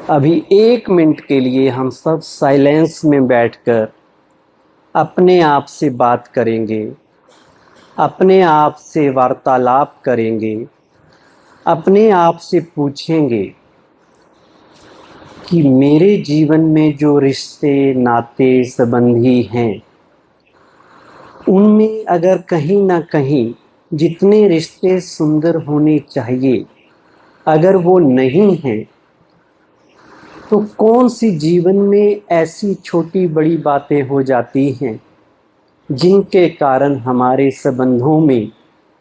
अभी 1 मिनट के लिए हम सब साइलेंस में बैठकर अपने आप से बात करेंगे, अपने आप से वार्तालाप करेंगे, अपने आप से पूछेंगे कि मेरे जीवन में जो रिश्ते नाते संबंधी हैं उनमें अगर कहीं ना कहीं जितने रिश्ते सुंदर होने चाहिए अगर वो नहीं हैं तो कौन सी जीवन में ऐसी छोटी बड़ी बातें हो जाती हैं जिनके कारण हमारे संबंधों में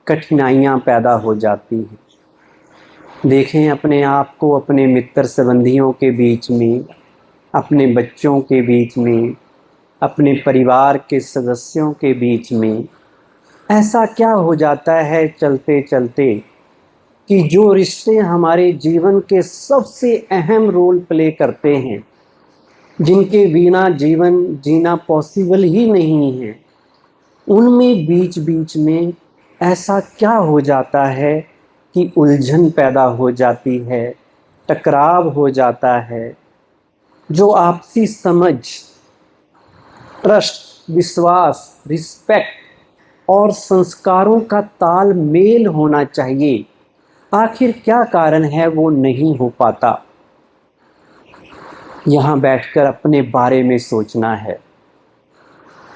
कठिनाइयाँ पैदा हो जाती हैं। देखें अपने आप को अपने मित्र संबंधियों के बीच में, अपने बच्चों के बीच में, अपने परिवार के सदस्यों के बीच में ऐसा क्या हो जाता है चलते चलते कि जो रिश्ते हमारे जीवन के सबसे अहम रोल प्ले करते हैं, जिनके बिना जीवन जीना पॉसिबल ही नहीं है, उनमें बीच बीच में ऐसा क्या हो जाता है कि उलझन पैदा हो जाती है, टकराव हो जाता है। जो आपसी समझ, ट्रस्ट, विश्वास, रिस्पेक्ट और संस्कारों का तालमेल होना चाहिए, आखिर क्या कारण है वो नहीं हो पाता। यहाँ बैठकर अपने बारे में सोचना है,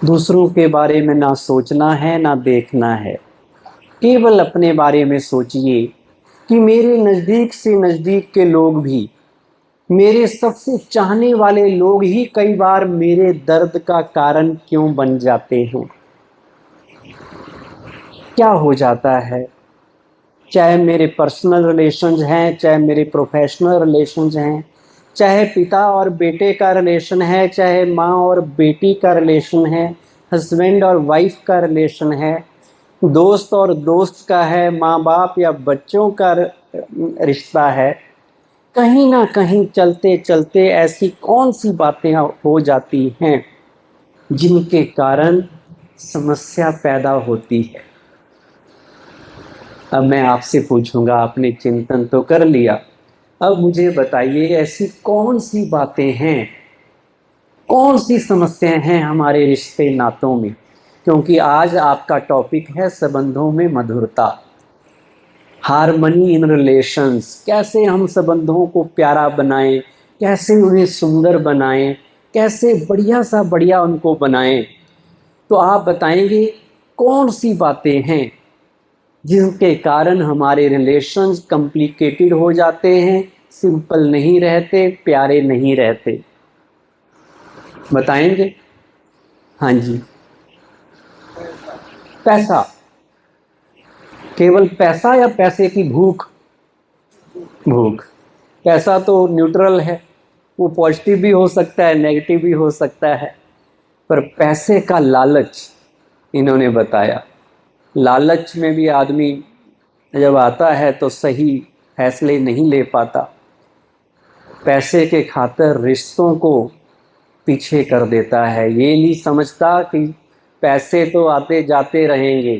दूसरों के बारे में ना सोचना है ना देखना है। केवल अपने बारे में सोचिए कि मेरे नज़दीक से नज़दीक के लोग भी, मेरे सबसे चाहने वाले लोग ही कई बार मेरे दर्द का कारण क्यों बन जाते हैं। क्या हो जाता है, चाहे मेरे पर्सनल रिलेशंस हैं, चाहे मेरे प्रोफेशनल रिलेशंस हैं, चाहे पिता और बेटे का रिलेशन है, चाहे माँ और बेटी का रिलेशन है, हस्बैंड और वाइफ का रिलेशन है, दोस्त और दोस्त का है, माँ बाप या बच्चों का रिश्ता है। कहीं ना कहीं चलते चलते ऐसी कौन सी बातें हो जाती हैं जिनके कारण समस्या पैदा होती है। अब मैं आपसे पूछूंगा, आपने चिंतन तो कर लिया, अब मुझे बताइए ऐसी कौन सी बातें हैं, कौन सी समस्याएं हैं हमारे रिश्ते नातों में। क्योंकि आज आपका टॉपिक है संबंधों में मधुरता, हार्मनी इन रिलेशंस। कैसे हम संबंधों को प्यारा बनाएं, कैसे उन्हें सुंदर बनाएं, कैसे बढ़िया सा बढ़िया उनको बनाएं। तो आप बताएंगे कौन सी बातें हैं जिनके कारण हमारे रिलेशंस कॉम्प्लिकेटेड हो जाते हैं, सिंपल नहीं रहते, प्यारे नहीं रहते। बताएंगे? हाँ जी। पैसा, केवल पैसा या पैसे की भूख? भूख। पैसा तो न्यूट्रल है, वो पॉजिटिव भी हो सकता है, नेगेटिव भी हो सकता है, पर पैसे का लालच इन्होंने बताया। लालच में भी आदमी जब आता है तो सही फैसले नहीं ले पाता, पैसे के खातिर रिश्तों को पीछे कर देता है। ये नहीं समझता कि पैसे तो आते जाते रहेंगे,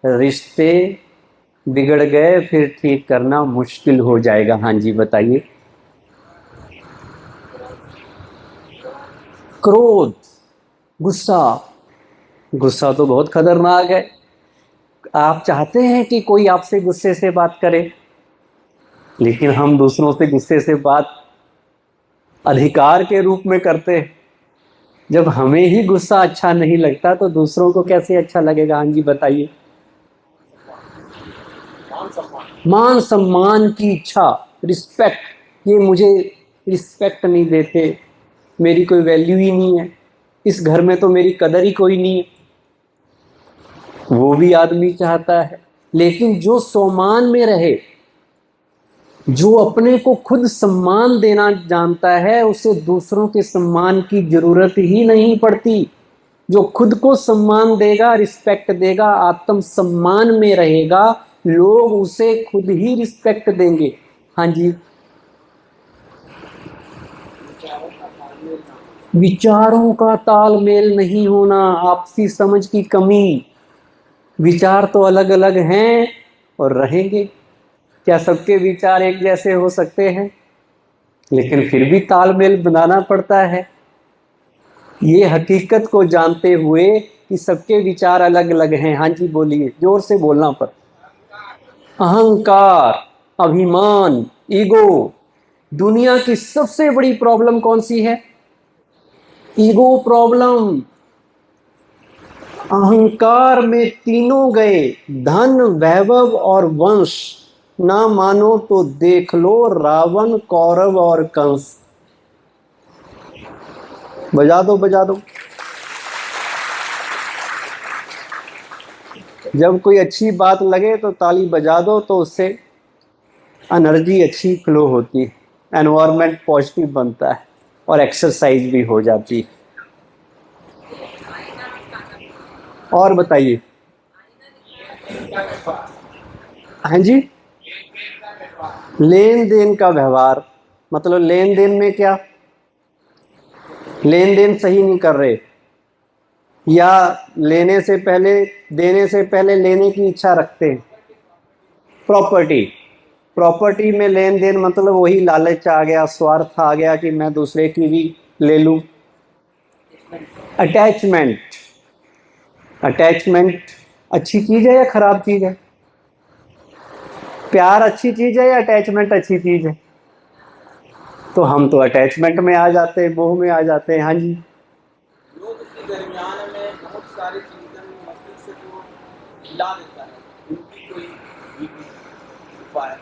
रिश्ते बिगड़ गए फिर ठीक करना मुश्किल हो जाएगा। हाँ जी बताइए। क्रोध, गुस्सा। गुस्सा तो बहुत खतरनाक है। आप चाहते हैं कि कोई आपसे गुस्से से बात करे, लेकिन हम दूसरों से गुस्से से बात अधिकार के रूप में करते हैं। जब हमें ही गुस्सा अच्छा नहीं लगता तो दूसरों को कैसे अच्छा लगेगा। हाँ जी बताइए। मान सम्मान की इच्छा, रिस्पेक्ट। ये मुझे रिस्पेक्ट नहीं देते, मेरी कोई वैल्यू ही नहीं है, इस घर में तो मेरी कदर ही कोई नहीं है, वो भी आदमी चाहता है। लेकिन जो सम्मान में रहे, जो अपने को खुद सम्मान देना जानता है, उसे दूसरों के सम्मान की जरूरत ही नहीं पड़ती। जो खुद को सम्मान देगा, रिस्पेक्ट देगा, आत्म सम्मान में रहेगा, लोग उसे खुद ही रिस्पेक्ट देंगे। हाँ जी। विचारों का तालमेल नहीं होना, आपसी समझ की कमी। विचार तो अलग अलग हैं और रहेंगे, क्या सबके विचार एक जैसे हो सकते हैं? लेकिन फिर भी तालमेल बनाना पड़ता है। ये हकीकत को जानते हुए कि सबके विचार अलग अलग हैं। हाँ जी बोलिए, जोर से बोलना पर। अहंकार, अभिमान, ईगो। दुनिया की सबसे बड़ी प्रॉब्लम कौन सी है? Ego problem. अहंकार में तीनों गए, धन, वैभव और वंश। ना मानो तो देख लो रावण, कौरव और कंस। बजा दो बजा दो। जब कोई अच्छी बात लगे तो ताली बजा दो, तो उससे एनर्जी अच्छी फ्लो होती है, एनवायरनमेंट पॉजिटिव बनता है और एक्सरसाइज भी हो जाती है। और बताइए। हाँ जी, लेन देन का व्यवहार मतलब लेन देन में क्या? लेन देन सही नहीं कर रहे, या लेने से पहले, देने से पहले लेने की इच्छा रखते हैं। प्रॉपर्टी, प्रॉपर्टी में लेन देन मतलब वही लालच आ गया, स्वार्थ आ गया कि मैं दूसरे की भी ले लूं। अटैचमेंट, अटैचमेंट अच्छी चीज है या खराब चीज है? प्यार अच्छी चीज है या अटैचमेंट अच्छी चीज है? तो हम तो अटैचमेंट में आ जाते हैं, मोह में आ जाते हैं। हाँ जी, लोग उसके दरमियान में बहुत सारी चीजें मस्तिष्क को हिला देता है, उनकी कोई उपाय?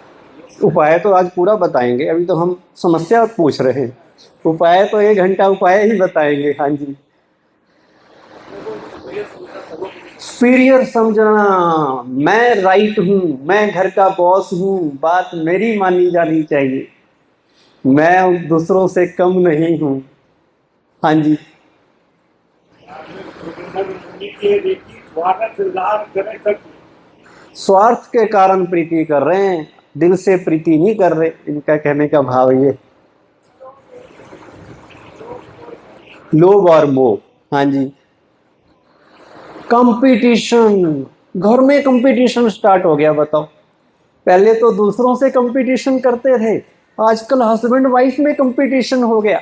उपाय तो आज पूरा बताएंगे, अभी तो हम समस्या पूछ रहे हैं। उपाय तो 1 घंटा उपाय ही बताएंगे। हाँ जी, सुपीरियर समझना, मैं राइट हूं, मैं घर का बॉस हूं, बात मेरी मानी जानी चाहिए, मैं दूसरों से कम नहीं हूं। हाँ जी, स्वार्थ के कारण प्रीति कर रहे हैं, दिल से प्रीति नहीं कर रहे। इनका कहने का भाव ये, लोभ और मोह। हाँ जी, कंपटीशन, घर में कंपटीशन स्टार्ट हो गया। बताओ, पहले तो दूसरों से कंपटीशन करते थे, आजकल हस्बैंड वाइफ में कंपटीशन हो गया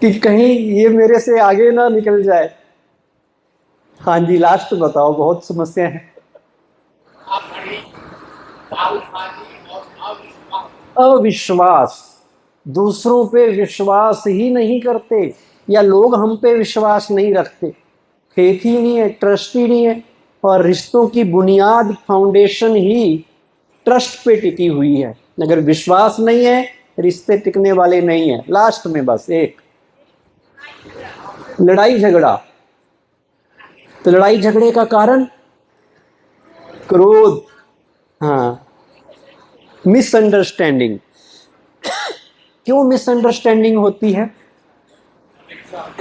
कि कहीं ये मेरे से आगे ना निकल जाए। हाँ जी, लास्ट बताओ, बहुत समस्या है। अविश्वास, दूसरों पे विश्वास ही नहीं करते, या लोग हम पे विश्वास नहीं रखते, फेथ ही नहीं है, ट्रस्ट ही नहीं है। और रिश्तों की बुनियाद, फाउंडेशन ही ट्रस्ट पे टिकी हुई है। अगर विश्वास नहीं है, रिश्ते टिकने वाले नहीं है। लास्ट में बस एक, लड़ाई झगड़ा। तो लड़ाई झगड़े का कारण क्रोध, हाँ, मिसअंडरस्टैंडिंग। क्यों मिसअंडरस्टैंडिंग होती है?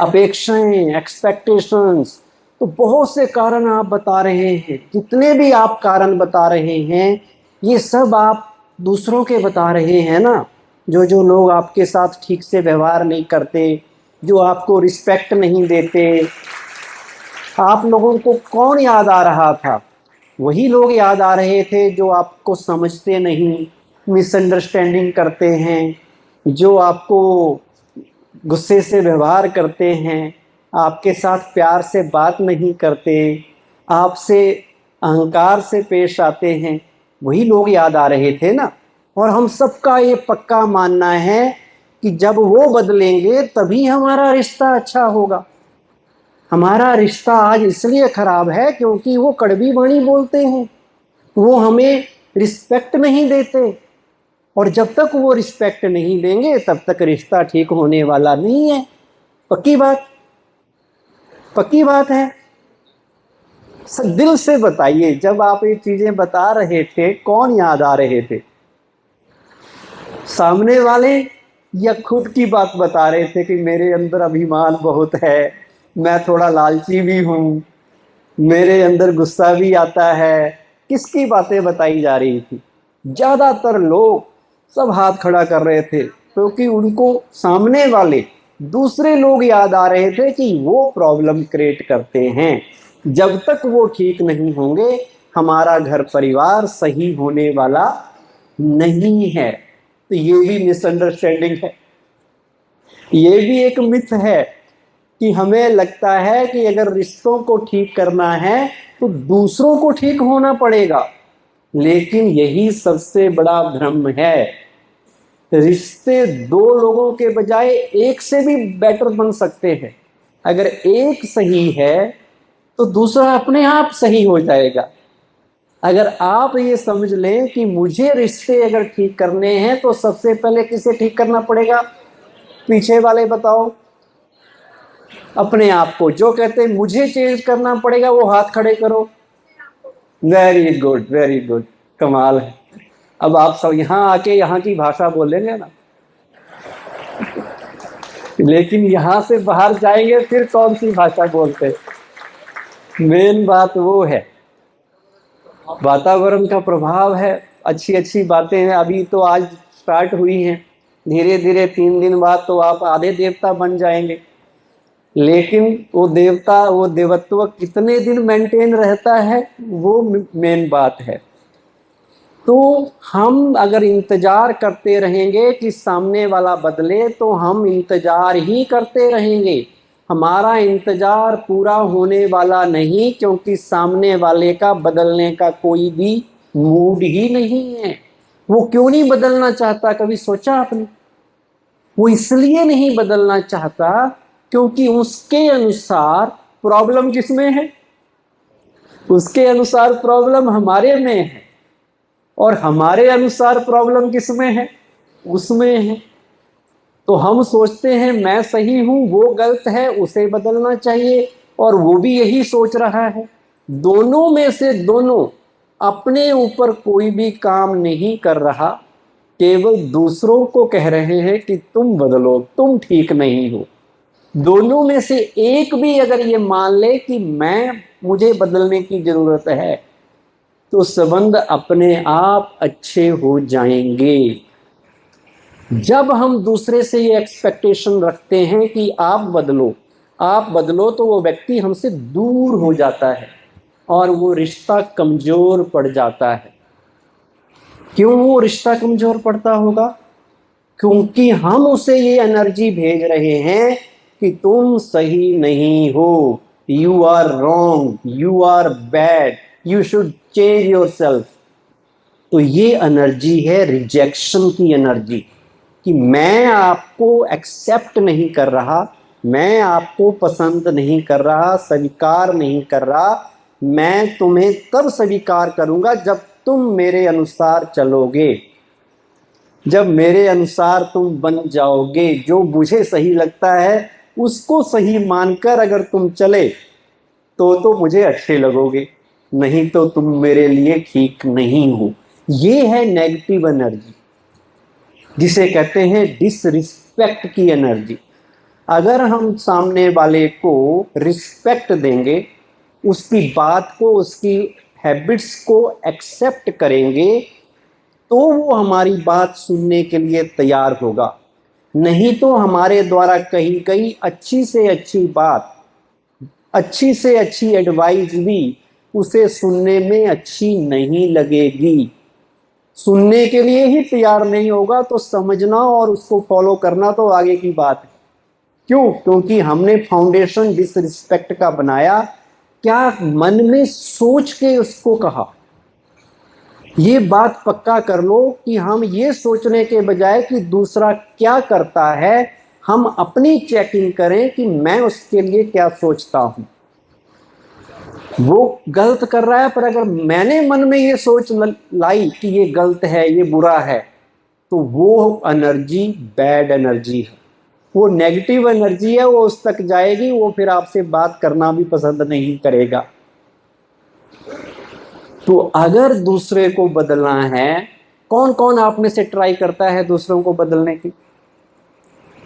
अपेक्षाएं, एक्सपेक्टेशंस। तो बहुत से कारण आप बता रहे हैं, जितने भी आप कारण बता रहे हैं, ये सब आप दूसरों के बता रहे हैं ना। जो जो लोग आपके साथ ठीक से व्यवहार नहीं करते, जो आपको रिस्पेक्ट नहीं देते, आप लोगों को कौन याद आ रहा था? वही लोग याद आ रहे थे जो आपको समझते नहीं, मिसअंडरस्टैंडिंग करते हैं, जो आपको गुस्से से व्यवहार करते हैं, आपके साथ प्यार से बात नहीं करते, आपसे अहंकार से पेश आते हैं। वही लोग याद आ रहे थे ना। और हम सबका ये पक्का मानना है कि जब वो बदलेंगे तभी हमारा रिश्ता अच्छा होगा। हमारा रिश्ता आज इसलिए खराब है क्योंकि वो कड़वी वाणी बोलते हैं, वो हमें रिस्पेक्ट नहीं देते। और जब तक वो रिस्पेक्ट नहीं देंगे तब तक रिश्ता ठीक होने वाला नहीं है। पक्की बात, पक्की बात है। दिल से बताइए, जब आप ये चीजें बता रहे थे कौन याद आ रहे थे? सामने वाले या खुद की बात बता रहे थे कि मेरे अंदर अभिमान बहुत है, मैं थोड़ा लालची भी हूं, मेरे अंदर गुस्सा भी आता है? किसकी बातें बताई जा रही थी? ज्यादातर लोग सब हाथ खड़ा कर रहे थे क्योंकि उनको सामने वाले दूसरे लोग याद आ रहे थे कि वो प्रॉब्लम क्रिएट करते हैं। जब तक वो ठीक नहीं होंगे, हमारा घर परिवार सही होने वाला नहीं है। तो ये भी मिसअंडरस्टैंडिंग है, ये भी एक मिथ है कि हमें लगता है कि अगर रिश्तों को ठीक करना है तो दूसरों को ठीक होना पड़ेगा, लेकिन यही सबसे बड़ा भ्रम है। रिश्ते दो लोगों के बजाय एक से भी बेटर बन सकते हैं। अगर एक सही है तो दूसरा अपने आप सही हो जाएगा। अगर आप ये समझ लें कि मुझे रिश्ते अगर ठीक करने हैं तो सबसे पहले किसे ठीक करना पड़ेगा? पीछे वाले बताओ। अपने आप को। जो कहते हैं मुझे चेंज करना पड़ेगा वो हाथ खड़े करो। वेरी गुड, वेरी गुड, कमाल है। अब आप सब यहाँ आके यहाँ की भाषा बोलेंगे ना, लेकिन यहाँ से बाहर जाएंगे फिर कौन सी भाषा बोलते? मेन बात वो है, वातावरण का प्रभाव है। अच्छी अच्छी बातें हैं, अभी तो आज स्टार्ट हुई हैं, धीरे धीरे 3 दिन बाद तो आप आधे देवता बन जाएंगे। लेकिन वो देवता, वो देवत्व कितने दिन मेंटेन रहता है, वो मेन बात है। तो हम अगर इंतजार करते रहेंगे कि सामने वाला बदले तो हम इंतजार ही करते रहेंगे। हमारा इंतजार पूरा होने वाला नहीं, क्योंकि सामने वाले का बदलने का कोई भी मूड ही नहीं है। वो क्यों नहीं बदलना चाहता, कभी सोचा आपने? वो इसलिए नहीं बदलना चाहता क्योंकि उसके अनुसार प्रॉब्लम किसमें है? उसके अनुसार प्रॉब्लम हमारे में है, और हमारे अनुसार प्रॉब्लम किसमें है? उसमें है। तो हम सोचते हैं मैं सही हूं, वो गलत है, उसे बदलना चाहिए, और वो भी यही सोच रहा है। दोनों में से दोनों अपने ऊपर कोई भी काम नहीं कर रहा, केवल दूसरों को कह रहे हैं कि तुम बदलो, तुम ठीक नहीं हो। दोनों में से एक भी अगर ये मान ले कि मुझे बदलने की जरूरत है, तो संबंध अपने आप अच्छे हो जाएंगे। जब हम दूसरे से ये एक्सपेक्टेशन रखते हैं कि आप बदलो, आप बदलो, तो वो व्यक्ति हमसे दूर हो जाता है और वो रिश्ता कमजोर पड़ जाता है। क्यों वो रिश्ता कमजोर पड़ता होगा? क्योंकि हम उसे ये एनर्जी भेज रहे हैं कि तुम सही नहीं हो, you are wrong, you are bad, you should change yourself. तो ये एनर्जी है रिजेक्शन की एनर्जी, कि मैं आपको एक्सेप्ट नहीं कर रहा, मैं आपको पसंद नहीं कर रहा, स्वीकार नहीं कर रहा। मैं तुम्हें तब स्वीकार करूंगा जब तुम मेरे अनुसार चलोगे, जब मेरे अनुसार तुम बन जाओगे। जो मुझे सही लगता है उसको सही मानकर अगर तुम चले तो मुझे अच्छे लगोगे, नहीं तो तुम मेरे लिए ठीक नहीं हो। ये है नेगेटिव एनर्जी, जिसे कहते हैं डिसरिस्पेक्ट की एनर्जी। अगर हम सामने वाले को रिस्पेक्ट देंगे, उसकी बात को, उसकी हैबिट्स को एक्सेप्ट करेंगे, तो वो हमारी बात सुनने के लिए तैयार होगा। नहीं तो हमारे द्वारा कही गई अच्छी से अच्छी बात, अच्छी से अच्छी एडवाइस भी उसे सुनने में अच्छी नहीं लगेगी, सुनने के लिए ही तैयार नहीं होगा। तो समझना और उसको फॉलो करना तो आगे की बात है। क्यों? क्योंकि हमने फाउंडेशन डिसरिस्पेक्ट का बनाया। क्या मन में सोच के उसको कहा। ये बात पक्का कर लो कि हम ये सोचने के बजाय कि दूसरा क्या करता है, हम अपनी चेकिंग करें कि मैं उसके लिए क्या सोचता हूं। वो गलत कर रहा है, पर अगर मैंने मन में ये सोच लाई कि ये गलत है, ये बुरा है, तो वो एनर्जी बैड एनर्जी है, वो नेगेटिव एनर्जी है। वो उस तक जाएगी, वो फिर आपसे बात करना भी पसंद नहीं करेगा। तो अगर दूसरे को बदलना है, कौन कौन आप में से ट्राई करता है दूसरों को बदलने की?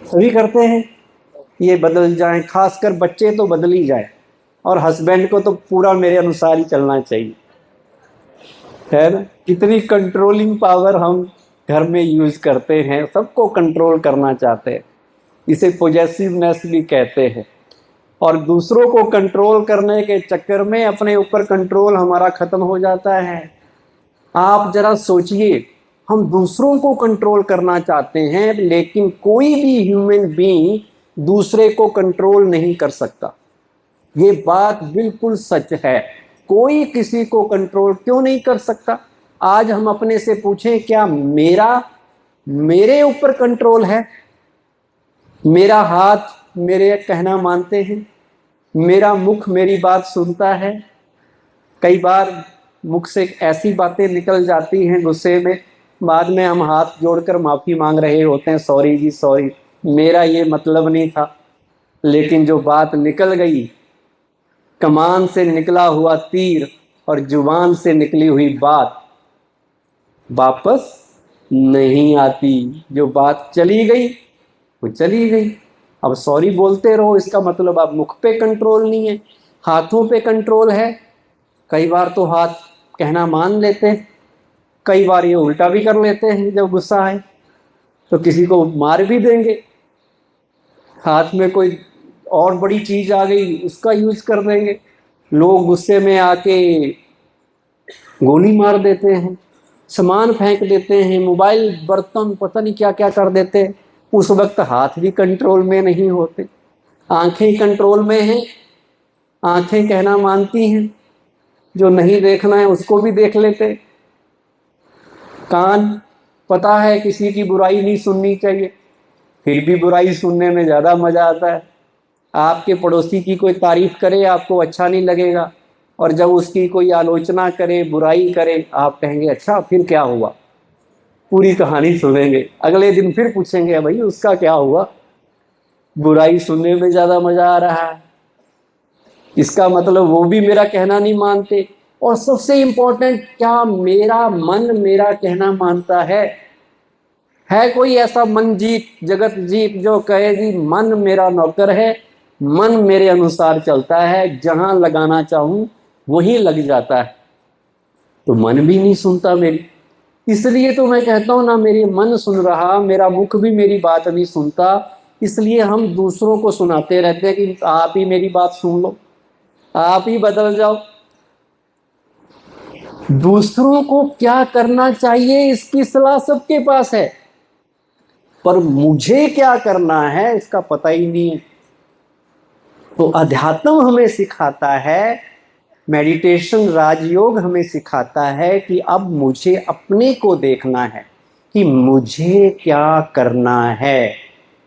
सभी करते हैं, ये बदल जाए, खासकर बच्चे तो बदल ही जाए, और हस्बैंड को तो पूरा मेरे अनुसार ही चलना चाहिए, है ना। कितनी कंट्रोलिंग पावर हम घर में यूज करते हैं, सबको कंट्रोल करना चाहते हैं, इसे पॉजेसिवनेस भी कहते हैं। और दूसरों को कंट्रोल करने के चक्कर में अपने ऊपर कंट्रोल हमारा खत्म हो जाता है। आप जरा सोचिए हम दूसरों को कंट्रोल करना चाहते हैं, लेकिन कोई भी ह्यूमन बीइंग दूसरे को कंट्रोल नहीं कर सकता। ये बात बिल्कुल सच है। कोई किसी को कंट्रोल क्यों नहीं कर सकता? आज हम अपने से पूछें, क्या मेरे ऊपर कंट्रोल है? मेरा हाथ मेरे कहना मानते हैं? मेरा मुख मेरी बात सुनता है? कई बार मुख से ऐसी बातें निकल जाती हैं गुस्से में, बाद में हम हाथ जोड़कर माफ़ी मांग रहे होते हैं, सॉरी जी सॉरी, मेरा ये मतलब नहीं था। लेकिन जो बात निकल गई, कमान से निकला हुआ तीर और जुबान से निकली हुई बात वापस नहीं आती। जो बात चली गई वो चली गई। अब सॉरी बोलते रहो, इसका मतलब अब मुख पे कंट्रोल नहीं है, हाथों पे कंट्रोल है। कई बार तो हाथ कहना मान लेते हैं, कई बार ये उल्टा भी कर लेते हैं। जब गुस्सा आए तो किसी को मार भी देंगे, हाथ में कोई और बड़ी चीज आ गई उसका यूज कर देंगे। लोग गुस्से में आके गोली मार देते हैं, सामान फेंक देते हैं, मोबाइल बर्तन पता नहीं क्या क्या कर देते हैं। उस वक्त हाथ भी कंट्रोल में नहीं होते, आंखें कंट्रोल में हैं, आंखें कहना मानती हैं, जो नहीं देखना है उसको भी देख लेते। कान पता है किसी की बुराई नहीं सुननी चाहिए, फिर भी बुराई सुनने में ज़्यादा मज़ा आता है। आपके पड़ोसी की कोई तारीफ करे आपको अच्छा नहीं लगेगा, और जब उसकी कोई आलोचना करे, बुराई करे, आप कहेंगे अच्छा फिर क्या हुआ, पूरी कहानी सुनेंगे। अगले दिन फिर पूछेंगे भाई उसका क्या हुआ। बुराई सुनने में ज़्यादा मज़ा आ रहा है, इसका मतलब वो भी मेरा कहना नहीं मानते। और सबसे इम्पोर्टेंट, क्या मेरा मन मेरा कहना मानता है? कोई ऐसा मन जीत जगत जीत जो कहे जी मन मेरा नौकर है, मन मेरे अनुसार चलता है, जहां लगाना चाहूं वहीं लग जाता है? तो मन भी नहीं सुनता मेरी। इसलिए तो मैं कहता हूं ना, मेरी मन सुन रहा, मेरा मुख भी मेरी बात नहीं सुनता। इसलिए हम दूसरों को सुनाते रहते हैं कि आप ही मेरी बात सुन लो, आप ही बदल जाओ। दूसरों को क्या करना चाहिए इसकी सलाह सबके पास है, पर मुझे क्या करना है इसका पता ही नहीं है। तो अध्यात्म हमें सिखाता है, मेडिटेशन राजयोग हमें सिखाता है कि अब मुझे अपने को देखना है कि मुझे क्या करना है,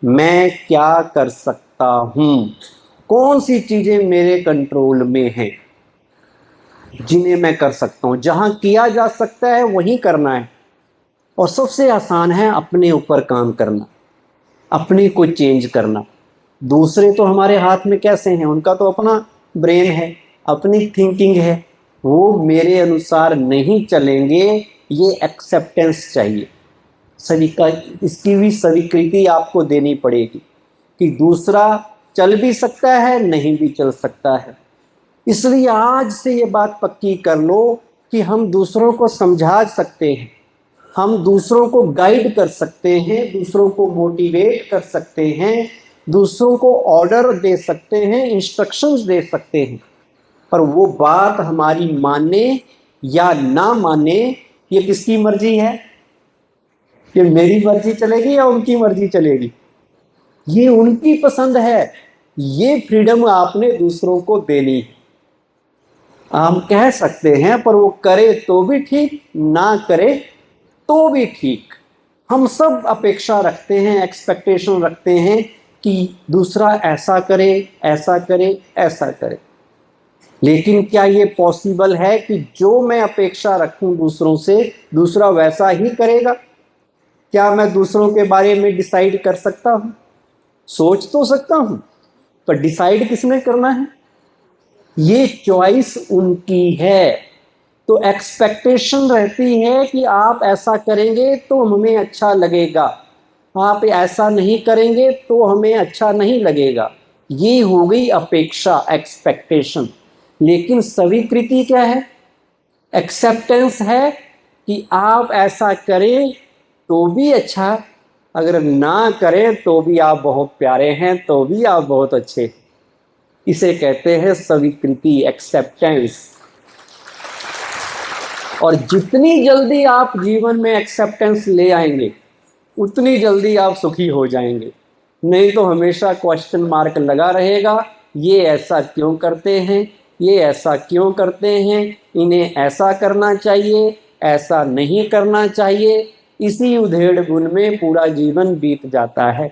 मैं क्या कर सकता हूँ, कौन सी चीजें मेरे कंट्रोल में हैं जिन्हें मैं कर सकता हूँ। जहां किया जा सकता है वहीं करना है। और सबसे आसान है अपने ऊपर काम करना, अपने को चेंज करना। दूसरे तो हमारे हाथ में कैसे हैं, उनका तो अपना ब्रेन है, अपनी थिंकिंग है, वो मेरे अनुसार नहीं चलेंगे। ये एक्सेप्टेंस चाहिए, इसकी भी स्वीकृति आपको देनी पड़ेगी कि दूसरा चल भी सकता है, नहीं भी चल सकता है। इसलिए आज से ये बात पक्की कर लो कि हम दूसरों को समझा सकते हैं, हम दूसरों को गाइड कर सकते हैं, दूसरों को मोटिवेट कर सकते हैं, दूसरों को ऑर्डर दे सकते हैं, इंस्ट्रक्शंस दे सकते हैं। पर वो बात हमारी माने या ना माने, ये किसकी मर्जी है? ये मेरी मर्जी चलेगी या उनकी मर्जी चलेगी? ये उनकी पसंद है। ये फ्रीडम आपने दूसरों को देनी है। हम कह सकते हैं, पर वो करे तो भी ठीक, ना करे तो भी ठीक। हम सब अपेक्षा रखते हैं, एक्सपेक्टेशन रखते हैं कि दूसरा ऐसा करे, ऐसा करे, ऐसा करे। लेकिन क्या ये पॉसिबल है कि जो मैं अपेक्षा रखूं दूसरों से, दूसरा वैसा ही करेगा? क्या मैं दूसरों के बारे में डिसाइड कर सकता हूं? सोच तो सकता हूं, पर डिसाइड किसने करना है? ये चॉइस उनकी है। तो एक्सपेक्टेशन रहती है कि आप ऐसा करेंगे तो हमें अच्छा लगेगा, आप ऐसा नहीं करेंगे तो हमें अच्छा नहीं लगेगा। ये हो गई अपेक्षा, एक्सपेक्टेशन। लेकिन स्वीकृति क्या है? एक्सेप्टेंस है कि आप ऐसा करें तो भी अच्छा, अगर ना करें तो भी आप बहुत प्यारे हैं, तो भी आप बहुत अच्छे हैं। इसे कहते हैं स्वीकृति, एक्सेप्टेंस। और जितनी जल्दी आप जीवन में एक्सेप्टेंस ले आएंगे उतनी जल्दी आप सुखी हो जाएंगे। नहीं तो हमेशा क्वेश्चन मार्क लगा रहेगा, ये ऐसा क्यों करते हैं, ये ऐसा क्यों करते हैं, इन्हें ऐसा करना चाहिए, ऐसा नहीं करना चाहिए। इसी उधेड़ बुन में पूरा जीवन बीत जाता है।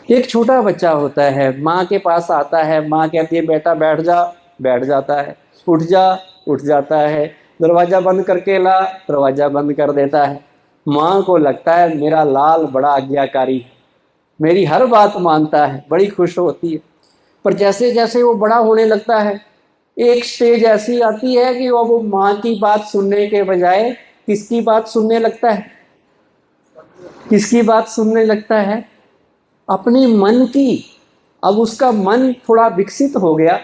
एक छोटा बच्चा होता है, माँ के पास आता है, माँ कहती है बेटा बैठ जा, बैठ जाता है, उठ जा, उठ जाता है, दरवाज़ा बंद करके ला, दरवाज़ा बंद कर देता है। माँ को लगता है मेरा लाल बड़ा आज्ञाकारी है, मेरी हर बात मानता है, बड़ी खुश होती है। पर जैसे जैसे वो बड़ा होने लगता है, एक स्टेज ऐसी आती है कि वो माँ की बात सुनने के बजाय किसकी बात सुनने लगता है, किसकी बात सुनने लगता है, अपने मन की। अब उसका मन थोड़ा विकसित हो गया,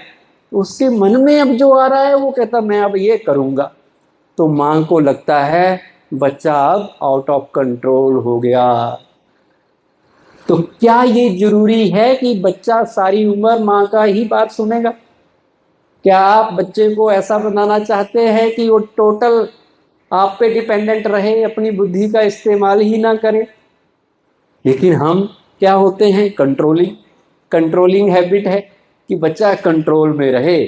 उसके मन में अब जो आ रहा है वो कहता मैं अब ये करूँगा। तो माँ को लगता है बच्चा अब आउट ऑफ कंट्रोल हो गया। तो क्या ये जरूरी है कि बच्चा सारी उम्र माँ का ही बात सुनेगा? क्या आप बच्चे को ऐसा बनाना चाहते हैं कि वो टोटल आप पे डिपेंडेंट रहे, अपनी बुद्धि का इस्तेमाल ही ना करे? लेकिन हम क्या होते हैं, कंट्रोलिंग हैबिट है कि बच्चा कंट्रोल में रहे।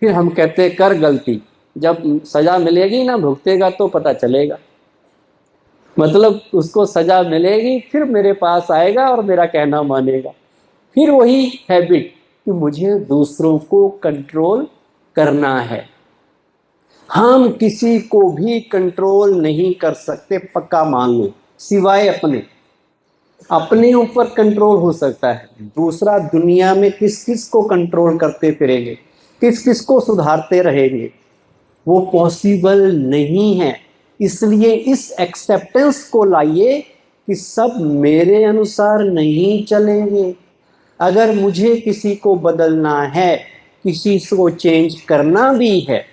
फिर हम कहते हैं कर गलती, जब सजा मिलेगी ना भुगतेगा तो पता चलेगा। मतलब उसको सजा मिलेगी फिर मेरे पास आएगा और मेरा कहना मानेगा। फिर वही हैबिट कि मुझे दूसरों को कंट्रोल करना है। हम किसी को भी कंट्रोल नहीं कर सकते, पक्का मान लो, सिवाय अपने ऊपर कंट्रोल हो सकता है। दूसरा दुनिया में किस किस को कंट्रोल करते फिरेंगे, किस किस को सुधारते रहेंगे, वो पॉसिबल नहीं है। इसलिए इस एक्सेप्टेंस को लाइए कि सब मेरे अनुसार नहीं चलेंगे। अगर मुझे किसी को बदलना है, किसी को चेंज करना भी है,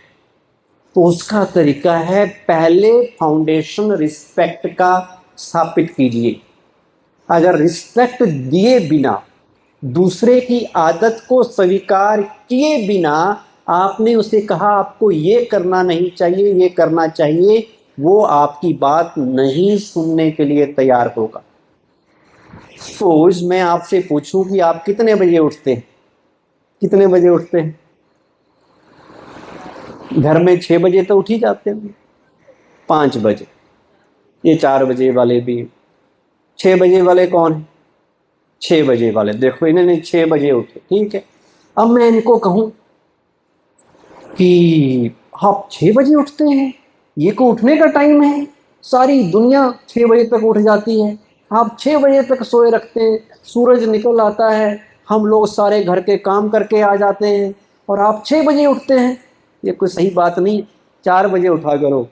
तो उसका तरीका है पहले फाउंडेशन रिस्पेक्ट का स्थापित कीजिए। अगर रिस्पेक्ट दिए बिना, दूसरे की आदत को स्वीकार किए बिना आपने उसे कहा आपको ये करना नहीं चाहिए, ये करना चाहिए, वो आपकी बात नहीं सुनने के लिए तैयार होगा। सपोज मैं आपसे पूछूं कि आप कितने बजे उठते हैं, कितने बजे उठते हैं? घर में 6 बजे तो उठ ही जाते हैं, 5 बजे, ये 4 बजे वाले भी। 6 बजे वाले कौन है? 6 बजे वाले, देखो इन्होंने 6 बजे उठे, ठीक है। अब मैं इनको कहूं कि आप 6 बजे उठते हैं, ये को उठने का टाइम है, सारी दुनिया 6 बजे तक उठ जाती है, आप 6 बजे तक सोए रखते हैं, सूरज निकल आता है, हम लोग सारे घर के काम करके आ जाते हैं और आप 6 बजे उठते हैं। ये कोई सही बात नहीं। 4 बजे उठा करो,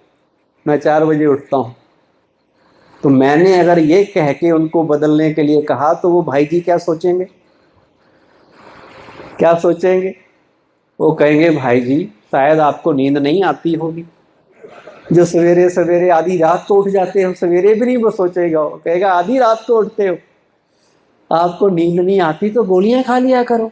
मैं 4 बजे उठता हूँ। तो मैंने अगर ये कह के उनको बदलने के लिए कहा तो वो भाई जी क्या सोचेंगे, क्या सोचेंगे? वो कहेंगे भाई जी शायद आपको नींद नहीं आती होगी, जो सवेरे सवेरे आधी रात को उठ जाते हो, सवेरे भी नहीं वो सोचेगा, वो कहेगा आधी रात को उठते हो, आपको नींद नहीं आती तो गोलियां खा लिया करो।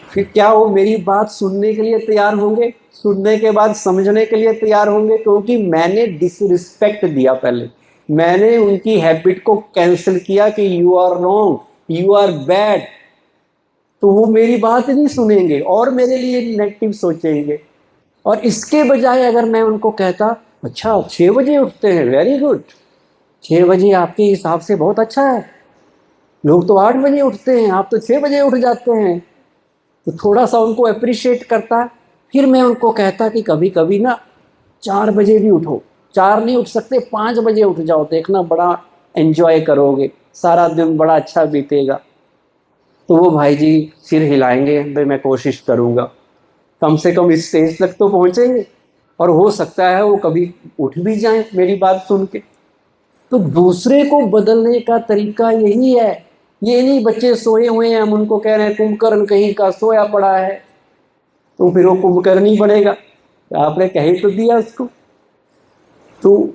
फिर क्या वो मेरी बात सुनने के लिए तैयार होंगे? सुनने के बाद समझने के लिए तैयार होंगे, क्योंकि मैंने डिसरिस्पेक्ट दिया। पहले मैंने उनकी हैबिट को कैंसिल किया कि you are wrong, you are bad, तो वो मेरी बात नहीं सुनेंगे और मेरे लिए नेगेटिव सोचेंगे। और इसके बजाय अगर मैं उनको कहता अच्छा 6 बजे उठते हैं, वेरी गुड, 6 बजे आपके हिसाब से बहुत अच्छा है, लोग तो 8 बजे उठते हैं, आप तो 6 बजे उठ जाते हैं, तो थोड़ा सा उनको अप्रिशिएट करता। फिर मैं उनको कहता कि कभी कभी ना 4 बजे भी उठो, 4 नहीं उठ सकते 5 बजे उठ जाओ, देखना बड़ा एंजॉय करोगे, सारा दिन बड़ा अच्छा बीतेगा। तो वो भाई जी सिर हिलाएंगे, भाई मैं कोशिश करूँगा, कम से कम इस स्टेज तक तो पहुँचेंगे, और हो सकता है वो कभी उठ भी जाएं मेरी बात सुन के। तो दूसरे को बदलने का तरीका यही है। ये नहीं बच्चे सोए हुए हैं, हम उनको कह रहे हैं कुंभकर्ण कहीं का सोया पड़ा है, तो फिर वो कुंभकर्ण ही बनेगा, आपने कह ही तो दिया उसको। तो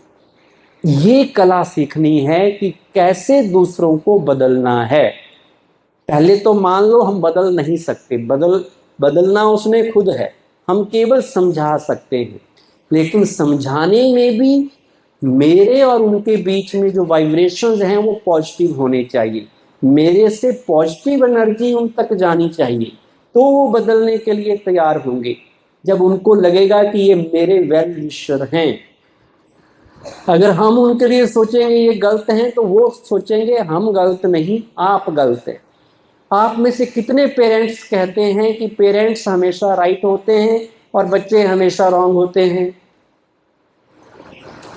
ये कला सीखनी है कि कैसे दूसरों को बदलना है। पहले तो मान लो हम बदल नहीं सकते, बदलना उसने खुद है, हम केवल समझा सकते हैं, लेकिन समझाने में भी मेरे और उनके बीच में जो वाइब्रेशंस हैं वो पॉजिटिव होने चाहिए। मेरे से पॉजिटिव एनर्जी उन तक जानी चाहिए, तो वो बदलने के लिए तैयार होंगे। जब उनको लगेगा कि ये मेरे वेल विशर हैं, अगर हम उनके लिए सोचेंगे ये गलत हैं, तो वो सोचेंगे हम गलत नहीं, आप गलत हैं। आप में से कितने पेरेंट्स कहते हैं कि पेरेंट्स हमेशा राइट होते हैं और बच्चे हमेशा रॉन्ग होते हैं?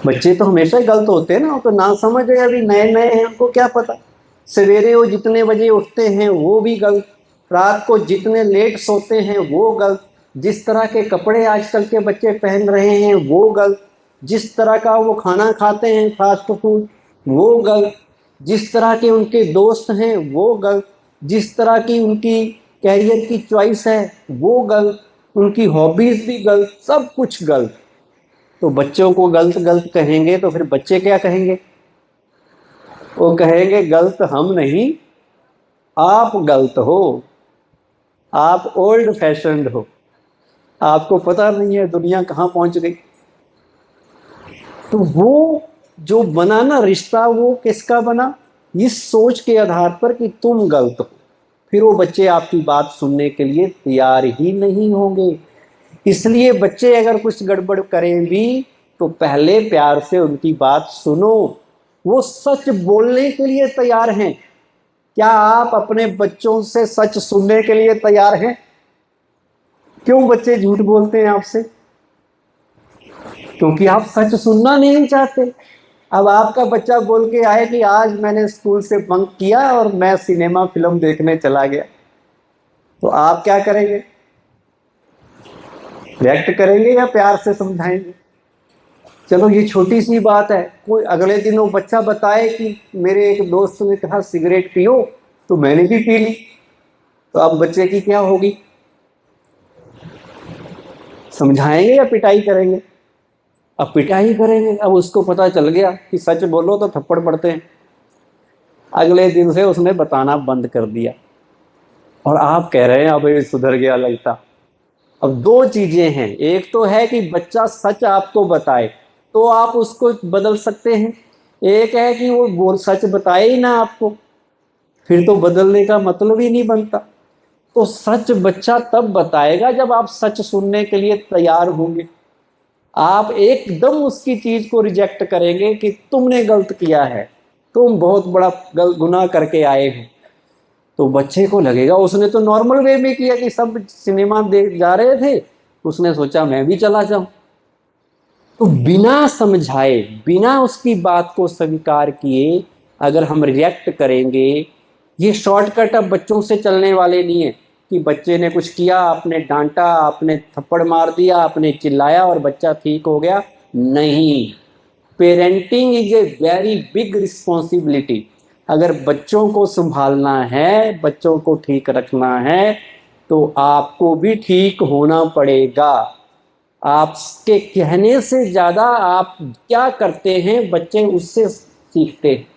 बच्चे तो हमेशा ही गलत होते हैं ना, तो ना समझ है, अभी नए नए हैं, उनको क्या पता। सवेरे वो जितने बजे उठते हैं वो भी गलत, रात को जितने लेट सोते हैं वो गलत, जिस तरह के कपड़े आजकल के बच्चे पहन रहे हैं वो गलत, जिस तरह का वो खाना खाते हैं फास्ट फूड वो गलत, जिस तरह के उनके दोस्त हैं वो गलत, जिस तरह की उनकी कैरियर की चॉइस है वो गलत, उनकी हॉबीज भी गलत, सब कुछ गलत। तो बच्चों को गलत गलत कहेंगे तो फिर बच्चे क्या कहेंगे? वो कहेंगे गलत हम नहीं, आप गलत हो, आप ओल्ड फैशन्ड हो, आपको पता नहीं है दुनिया कहाँ पहुंच गई। तो वो जो बना ना रिश्ता, वो किसका बना? इस सोच के आधार पर कि तुम गलत हो। फिर वो बच्चे आपकी बात सुनने के लिए तैयार ही नहीं होंगे। इसलिए बच्चे अगर कुछ गड़बड़ करें भी तो पहले प्यार से उनकी बात सुनो। वो सच बोलने के लिए तैयार हैं। क्या आप अपने बच्चों से सच सुनने के लिए तैयार हैं? क्यों बच्चे झूठ बोलते हैं आपसे? क्योंकि आप सच सुनना नहीं चाहते। अब आपका बच्चा बोल के आए कि आज मैंने स्कूल से बंक किया और मैं सिनेमा फिल्म देखने चला गया, तो आप क्या करेंगे? रिएक्ट करेंगे या प्यार से समझाएंगे? चलो ये छोटी सी बात है, कोई अगले दिन वो बच्चा बताए कि मेरे एक दोस्त ने कहा सिगरेट पियो, तो मैंने भी पी ली, तो अब बच्चे की क्या होगी? समझाएंगे या पिटाई करेंगे? अब पिटाई करेंगे। अब उसको पता चल गया कि सच बोलो तो थप्पड़ पड़ते हैं। अगले दिन से उसने बताना बंद कर दिया और आप कह रहे हैं अब ये सुधर गया लगता। अब दो चीजें हैं, एक तो है कि बच्चा सच आपको बताए तो आप उसको बदल सकते हैं, एक है कि वो सच बताए ही ना आपको, फिर तो बदलने का मतलब ही नहीं बनता। तो सच बच्चा तब बताएगा जब आप सच सुनने के लिए तैयार होंगे। आप एकदम उसकी चीज को रिजेक्ट करेंगे कि तुमने गलत किया है, तुम बहुत बड़ा गुनाह करके आए हो, तो बच्चे को लगेगा उसने तो नॉर्मल वे में किया कि सब सिनेमा देख जा रहे थे, उसने सोचा मैं भी चला जाऊं। तो बिना समझाए, बिना उसकी बात को स्वीकार किए अगर हम रिएक्ट करेंगे, ये शॉर्टकट अब बच्चों से चलने वाले नहीं है कि बच्चे ने कुछ किया, आपने डांटा, आपने थप्पड़ मार दिया, आपने चिल्लाया और बच्चा ठीक हो गया। नहीं, parenting is a very big responsibility. अगर बच्चों को संभालना है, बच्चों को ठीक रखना है, तो आपको भी ठीक होना पड़ेगा। आपके कहने से ज्यादा आप क्या करते हैं बच्चे उससे सीखते हैं।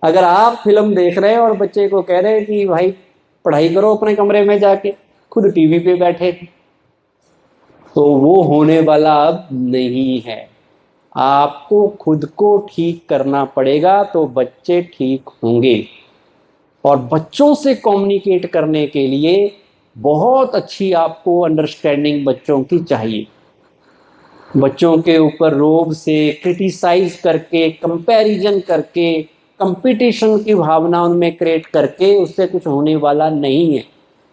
अगर आप फिल्म देख रहे हैं और बच्चे को कह रहे हैं कि भाई पढ़ाई करो अपने कमरे में जाके, खुद टीवी पे बैठे थे, तो वो होने वाला अब नहीं है। आपको खुद को ठीक करना पड़ेगा तो बच्चे ठीक होंगे। और बच्चों से कम्युनिकेट करने के लिए बहुत अच्छी आपको अंडरस्टैंडिंग बच्चों की चाहिए। बच्चों के ऊपर रोब से क्रिटिसाइज करके, कंपैरिजन करके, कंपटीशन की भावना उनमें क्रिएट करके उससे कुछ होने वाला नहीं है।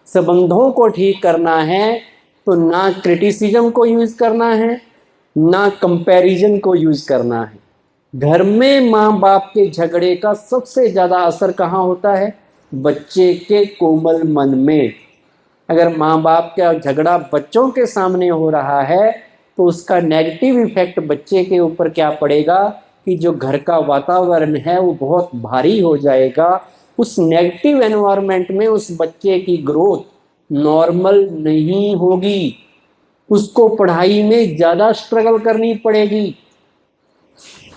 संबंधों को ठीक करना है तो ना क्रिटिसिज्म को यूज करना है, ना कंपैरिजन को यूज करना है। घर में माँ बाप के झगड़े का सबसे ज्यादा असर कहाँ होता है? बच्चे के कोमल मन में। अगर माँ बाप का झगड़ा बच्चों के सामने हो रहा है तो उसका नेगेटिव इफेक्ट बच्चे के ऊपर क्या पड़ेगा कि जो घर का वातावरण है वो बहुत भारी हो जाएगा। उस नेगेटिव एनवायरनमेंट में उस बच्चे की ग्रोथ नॉर्मल नहीं होगी, उसको पढ़ाई में ज़्यादा स्ट्रगल करनी पड़ेगी,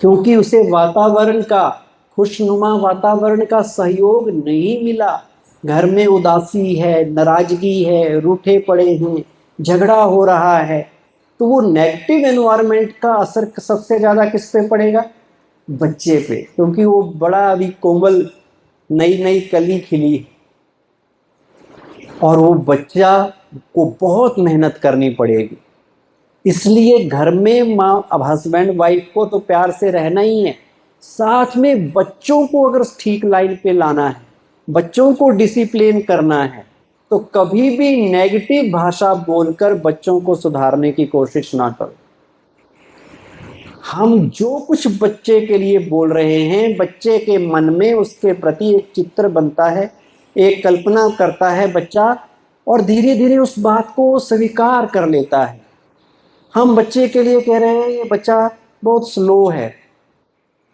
क्योंकि उसे वातावरण का, खुशनुमा वातावरण का सहयोग नहीं मिला। घर में उदासी है, नाराजगी है, रूठे पड़े हैं, झगड़ा हो रहा है, तो वो नेगेटिव एनवायरनमेंट का असर सबसे ज़्यादा किस पे पड़ेगा? बच्चे पे, क्योंकि वो बड़ा अभी कोमल नई नई कली खिली है और वो बच्चा को बहुत मेहनत करनी पड़ेगी। इसलिए घर में माँ, अब हस्बैंड वाइफ को तो प्यार से रहना ही है, साथ में बच्चों को अगर ठीक लाइन पे लाना है, बच्चों को डिसिप्लिन करना है, तो कभी भी नेगेटिव भाषा बोलकर बच्चों को सुधारने की कोशिश ना करो। हम जो कुछ बच्चे के लिए बोल रहे हैं, बच्चे के मन में उसके प्रति एक चित्र बनता है, एक कल्पना करता है बच्चा, और धीरे धीरे उस बात को स्वीकार कर लेता है। हम बच्चे के लिए कह रहे हैं ये बच्चा बहुत स्लो है,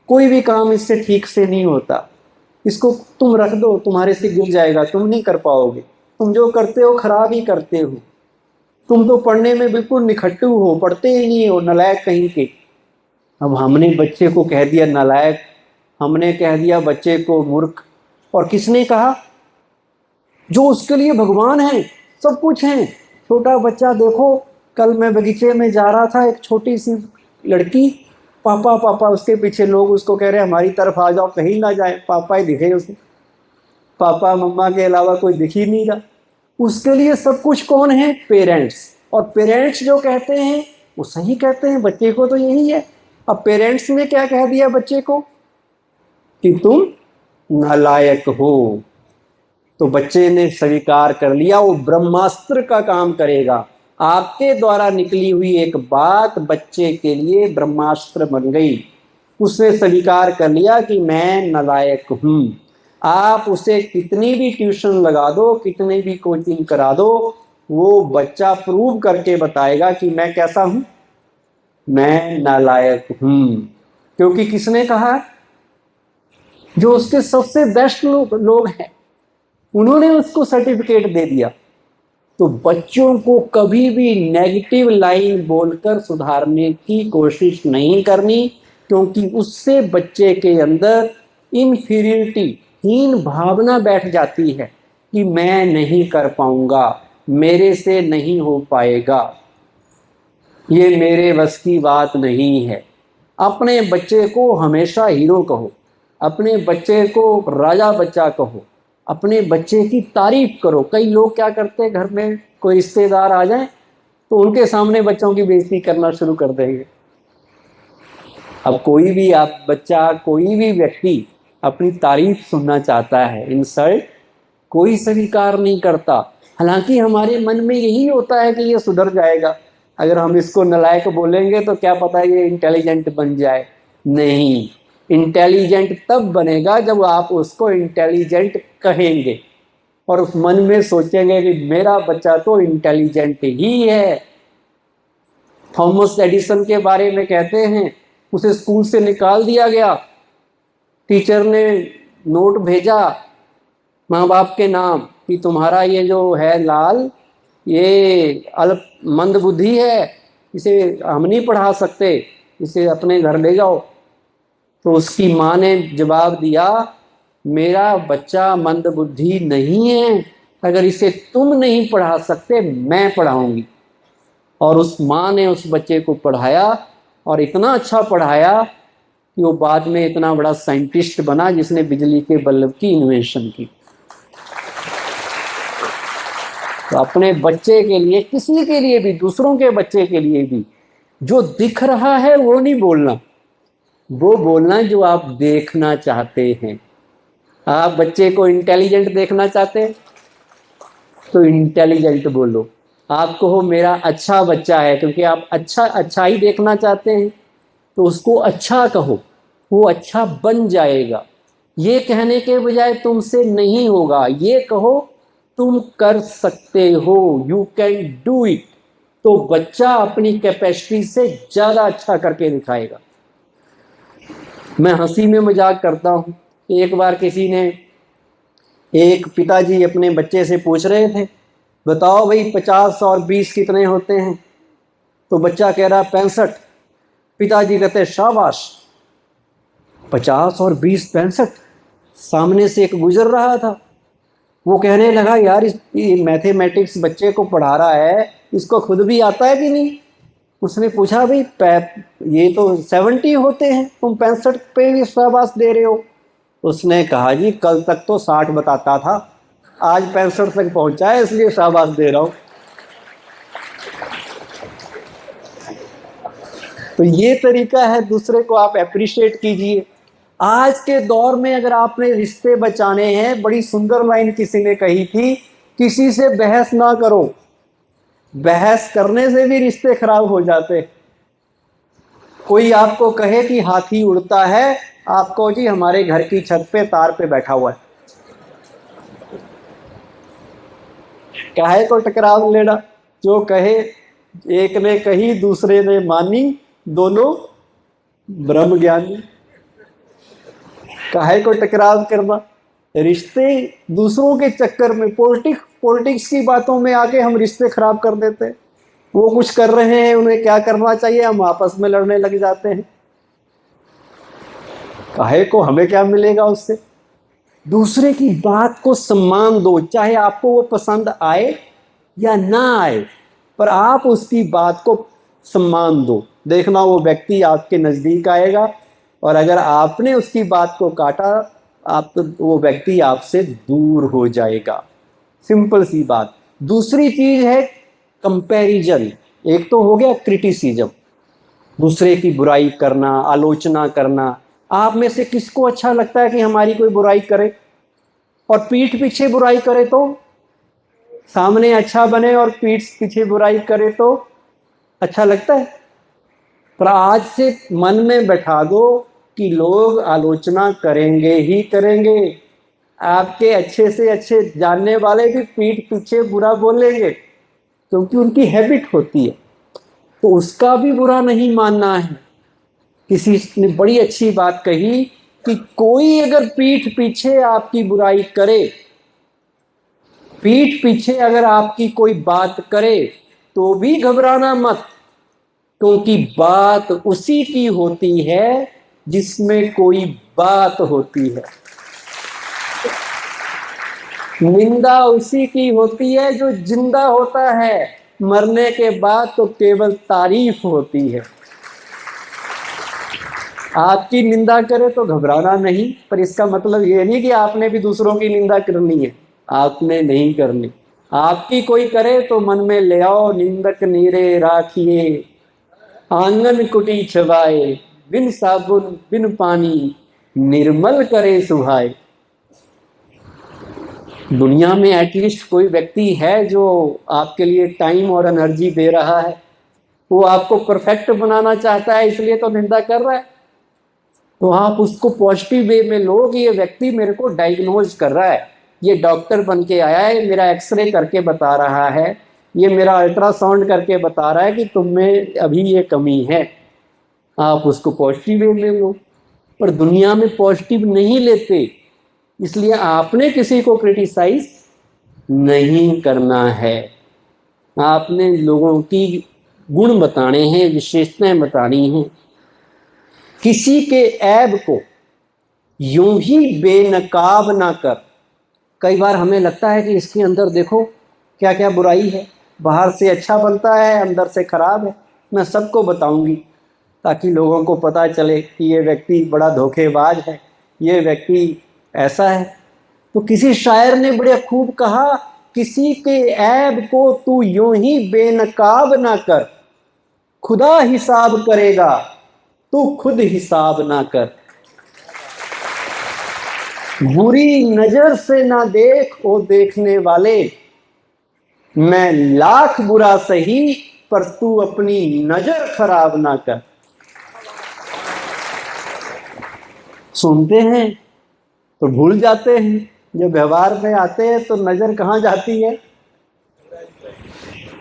कोई भी काम इससे ठीक से नहीं होता, इसको तुम रख दो, तुम्हारे से गिर जाएगा, तुम नहीं कर पाओगे, तुम जो करते हो खराब ही करते हो, तुम तो पढ़ने में बिल्कुल निखट्टू हो, पढ़ते ही नहीं हो, नालायक कहीं के। अब हमने बच्चे को कह दिया नालायक, हमने कह दिया बच्चे को मूर्ख, और किसने कहा? जो उसके लिए भगवान है, सब कुछ है। छोटा बच्चा देखो, कल मैं बगीचे में जा रहा था, एक छोटी सी लड़की पापा पापा, उसके पीछे लोग उसको कह रहे हैं हमारी तरफ आ जाओ, कहीं ना जाए, पापा ही दिखे उसे, पापा मम्मा के अलावा कोई दिख ही नहीं रहा। उसके लिए सब कुछ कौन है? पेरेंट्स। और पेरेंट्स जो कहते हैं वो सही कहते हैं, बच्चे को तो यही है। अब पेरेंट्स ने क्या कह दिया बच्चे को कि तुम नालायक हो, तो बच्चे ने स्वीकार कर लिया, वो ब्रह्मास्त्र का काम करेगा। आपके द्वारा निकली हुई एक बात बच्चे के लिए ब्रह्मास्त्र बन गई। उसने स्वीकार कर लिया कि मैं नालायक हूं। आप उसे कितनी भी ट्यूशन लगा दो, कितनी भी कोचिंग करा दो, वो बच्चा प्रूव करके बताएगा कि मैं कैसा हूं, मैं नालायक हूं। क्योंकि किसने कहा? जो उसके सबसे बेस्ट लोग हैं, उन्होंने उसको सर्टिफिकेट दे दिया। तो बच्चों को कभी भी नेगेटिव लाइन बोलकर सुधारने की कोशिश नहीं करनी, क्योंकि उससे बच्चे के अंदर इन्फीरियरिटी, हीन भावना बैठ जाती है कि मैं नहीं कर पाऊंगा, मेरे से नहीं हो पाएगा, ये मेरे बस की बात नहीं है। अपने बच्चे को हमेशा हीरो कहो, अपने बच्चे को राजा बच्चा कहो, अपने बच्चे की तारीफ करो। कई लोग क्या करते हैं, घर में कोई रिश्तेदार आ जाए तो उनके सामने बच्चों की बेइज्जती करना शुरू कर देंगे। अब कोई भी आप बच्चा, कोई भी व्यक्ति अपनी तारीफ सुनना चाहता है, इंसल्ट कोई स्वीकार नहीं करता। हालांकि हमारे मन में यही होता है कि ये सुधर जाएगा, अगर हम इसको नालायक बोलेंगे तो क्या पता ये इंटेलिजेंट बन जाए। नहीं, इंटेलिजेंट तब बनेगा जब आप उसको इंटेलिजेंट कहेंगे और उस मन में सोचेंगे कि मेरा बच्चा तो इंटेलिजेंट ही है। थॉमस एडिसन के बारे में कहते हैं, उसे स्कूल से निकाल दिया गया, टीचर ने नोट भेजा माँ बाप के नाम कि तुम्हारा ये जो है लाल, ये अल्प मंद बुद्धि है, इसे हम नहीं पढ़ा सकते, इसे अपने घर ले जाओ। तो उसकी माँ ने जवाब दिया, मेरा बच्चा मंद बुद्धि नहीं है, अगर इसे तुम नहीं पढ़ा सकते मैं पढ़ाऊंगी। और उस माँ ने उस बच्चे को पढ़ाया और इतना अच्छा पढ़ाया कि वो बाद में इतना बड़ा साइंटिस्ट बना जिसने बिजली के बल्ब की इन्वेंशन की। तो अपने बच्चे के लिए, किसी के लिए भी, दूसरों के बच्चे के लिए भी, जो दिख रहा है वो नहीं बोलना, वो बोलना जो आप देखना चाहते हैं। आप बच्चे को इंटेलिजेंट देखना चाहते हैं तो इंटेलिजेंट बोलो। आप कहो मेरा अच्छा बच्चा है, क्योंकि आप अच्छा ही देखना चाहते हैं, तो उसको अच्छा कहो, वो अच्छा बन जाएगा। ये कहने के बजाय तुमसे नहीं होगा, ये कहो तुम कर सकते हो, यू कैन डू इट, तो बच्चा अपनी कैपेसिटी से ज़्यादा अच्छा करके दिखाएगा। मैं हंसी में मजाक करता हूँ। एक बार किसी ने, एक पिताजी अपने बच्चे से पूछ रहे थे, बताओ भाई 50 और 20 कितने होते हैं? तो बच्चा कह रहा 65। पिताजी कहते शाबाश, 50 और 20 65। सामने से एक गुजर रहा था, वो कहने लगा यार ये मैथमेटिक्स बच्चे को पढ़ा रहा है, इसको खुद भी आता है कि नहीं? उसने पूछा भाई ये तो 70 होते हैं, तुम 65 पे भी शाबाश दे रहे हो। उसने कहा जी कल तक तो 60 बताता था, आज 65 तक पहुंचा है इसलिए शाबाश दे रहा हूं। तो ये तरीका है, दूसरे को आप अप्रिशिएट कीजिए। आज के दौर में अगर आपने रिश्ते बचाने हैं, बड़ी सुंदर लाइन किसी ने कही थी, किसी से बहस ना करो, बहस करने से भी रिश्ते खराब हो जाते। कोई आपको कहे कि हाथी उड़ता है, आपको जी हमारे घर की छत पे तार पे बैठा हुआ है, काहे को टकराव लेना? जो कहे, एक ने कही दूसरे ने मानी, दोनों ब्रह्म ज्ञानी। काहे को टकराव करना? रिश्ते दूसरों के चक्कर में, पॉलिटिक्स की बातों में आके हम रिश्ते खराब कर देते हैं। वो कुछ कर रहे हैं, उन्हें क्या करना चाहिए, हम आपस में लड़ने लग जाते हैं। काहे को, हमें क्या मिलेगा उससे? दूसरे की बात को सम्मान दो, चाहे आपको वो पसंद आए या ना आए, पर आप उसकी बात को सम्मान दो। देखना वो व्यक्ति आपके नजदीक आएगा, और अगर आपने उसकी बात को काटा, आप तो वो व्यक्ति आपसे दूर हो जाएगा। सिंपल सी बात। दूसरी चीज है कंपैरिजन। एक तो हो गया क्रिटिसिज्म, दूसरे की बुराई करना, आलोचना करना। आप में से किसको अच्छा लगता है कि हमारी कोई बुराई करे और पीठ पीछे बुराई करे? तो सामने अच्छा बने और पीठ पीछे बुराई करे तो अच्छा लगता है? पर आज से मन में बैठा दो कि लोग आलोचना करेंगे ही करेंगे। आपके अच्छे से अच्छे जानने वाले भी पीठ पीछे बुरा बोलेंगे, क्योंकि उनकी हैबिट होती है। तो उसका भी बुरा नहीं मानना है। किसी ने बड़ी अच्छी बात कही कि कोई अगर पीठ पीछे आपकी बुराई करे, पीठ पीछे अगर आपकी कोई बात करे, तो भी घबराना मत, क्योंकि बात उसी की होती है जिसमें कोई बात होती है। निंदा उसी की होती है जो जिंदा होता है, मरने के बाद तो केवल तारीफ होती है। आपकी निंदा करे तो घबराना नहीं, पर इसका मतलब ये नहीं कि आपने भी दूसरों की निंदा करनी है, आपने नहीं करनी। आपकी कोई करे तो मन में ले आओ, निंदक नीरे राखिए, आंगन कुटी छवाए, बिन साबुन बिन पानी, निर्मल करे सुहाए। दुनिया में एटलीस्ट कोई व्यक्ति है जो आपके लिए टाइम और एनर्जी दे रहा है। वो आपको परफेक्ट बनाना चाहता है, इसलिए तो निंदा कर रहा है। तो आप उसको पॉजिटिव वे में लो कि ये व्यक्ति मेरे को डायग्नोज कर रहा है, ये डॉक्टर बन के आया है, मेरा एक्सरे करके बता रहा है, ये मेरा अल्ट्रासाउंड करके बता रहा है कि तुम में अभी ये कमी है। आप उसको पॉजिटिव वे में लो। पर दुनिया में पॉजिटिव नहीं लेते, इसलिए आपने किसी को क्रिटिसाइज नहीं करना है। आपने लोगों की गुण बताने हैं, विशेषताएं बतानी हैं। किसी के ऐब को यूं ही बेनकाब ना कर। कई बार हमें लगता है कि इसके अंदर देखो क्या क्या बुराई है, बाहर से अच्छा बनता है अंदर से खराब है, मैं सबको बताऊंगी ताकि लोगों को पता चले कि ये व्यक्ति बड़ा धोखेबाज है, ये व्यक्ति ऐसा है। तो किसी शायर ने बड़े खूब कहा, किसी के ऐब को तू यूं ही बेनकाब ना कर, खुदा हिसाब करेगा, तू खुद हिसाब ना कर। बुरी नजर से ना देख ओ देखने वाले, मैं लाख बुरा सही पर तू अपनी नजर खराब ना कर। सुनते हैं तो भूल जाते हैं, जब व्यवहार में आते हैं तो नजर कहाँ जाती है।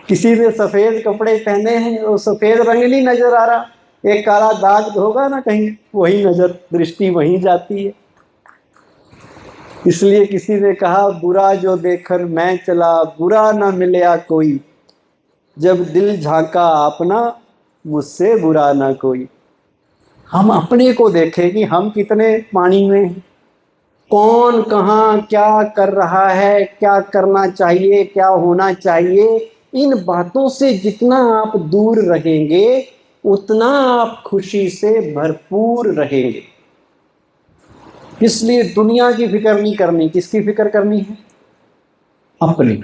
किसी ने सफेद कपड़े पहने हैं, वो सफेद रंग नहीं नजर आ रहा, एक काला दाग होगा ना कहीं, वही नजर, दृष्टि वहीं जाती है। इसलिए किसी ने कहा, बुरा जो देखकर मैं चला, बुरा ना मिलया कोई, जब दिल झांका अपना, मुझसे बुरा ना कोई। हम अपने को देखें कि हम कितने पानी में हैं, कौन कहाँ क्या कर रहा है, क्या करना चाहिए, क्या होना चाहिए, इन बातों से जितना आप दूर रहेंगे उतना आप खुशी से भरपूर रहेंगे। इसलिए दुनिया की फिक्र नहीं करनी। किसकी फिक्र करनी है? अपनी।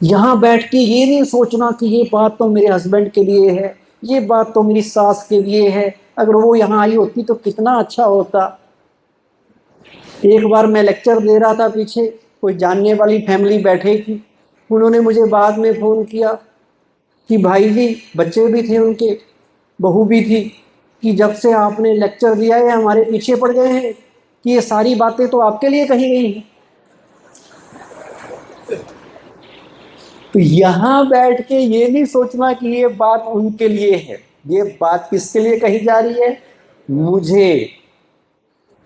यहां बैठ के ये नहीं सोचना कि ये बात तो मेरे हस्बैंड के लिए है, ये बात तो मेरी सास के लिए है, अगर वो यहां आई होती तो कितना अच्छा होता। एक बार मैं लेक्चर दे रहा था, पीछे कोई जानने वाली फैमिली बैठे थी, उन्होंने मुझे बाद में फ़ोन किया कि भाई जी, बच्चे भी थे उनके, बहू भी थी, कि जब से आपने लेक्चर दिया है हमारे पीछे पड़ गए हैं कि ये सारी बातें तो आपके लिए कही गई हैं। तो यहाँ बैठ के ये नहीं सोचना कि ये बात उनके लिए है। ये बात किसके लिए कही जा रही है? मुझे।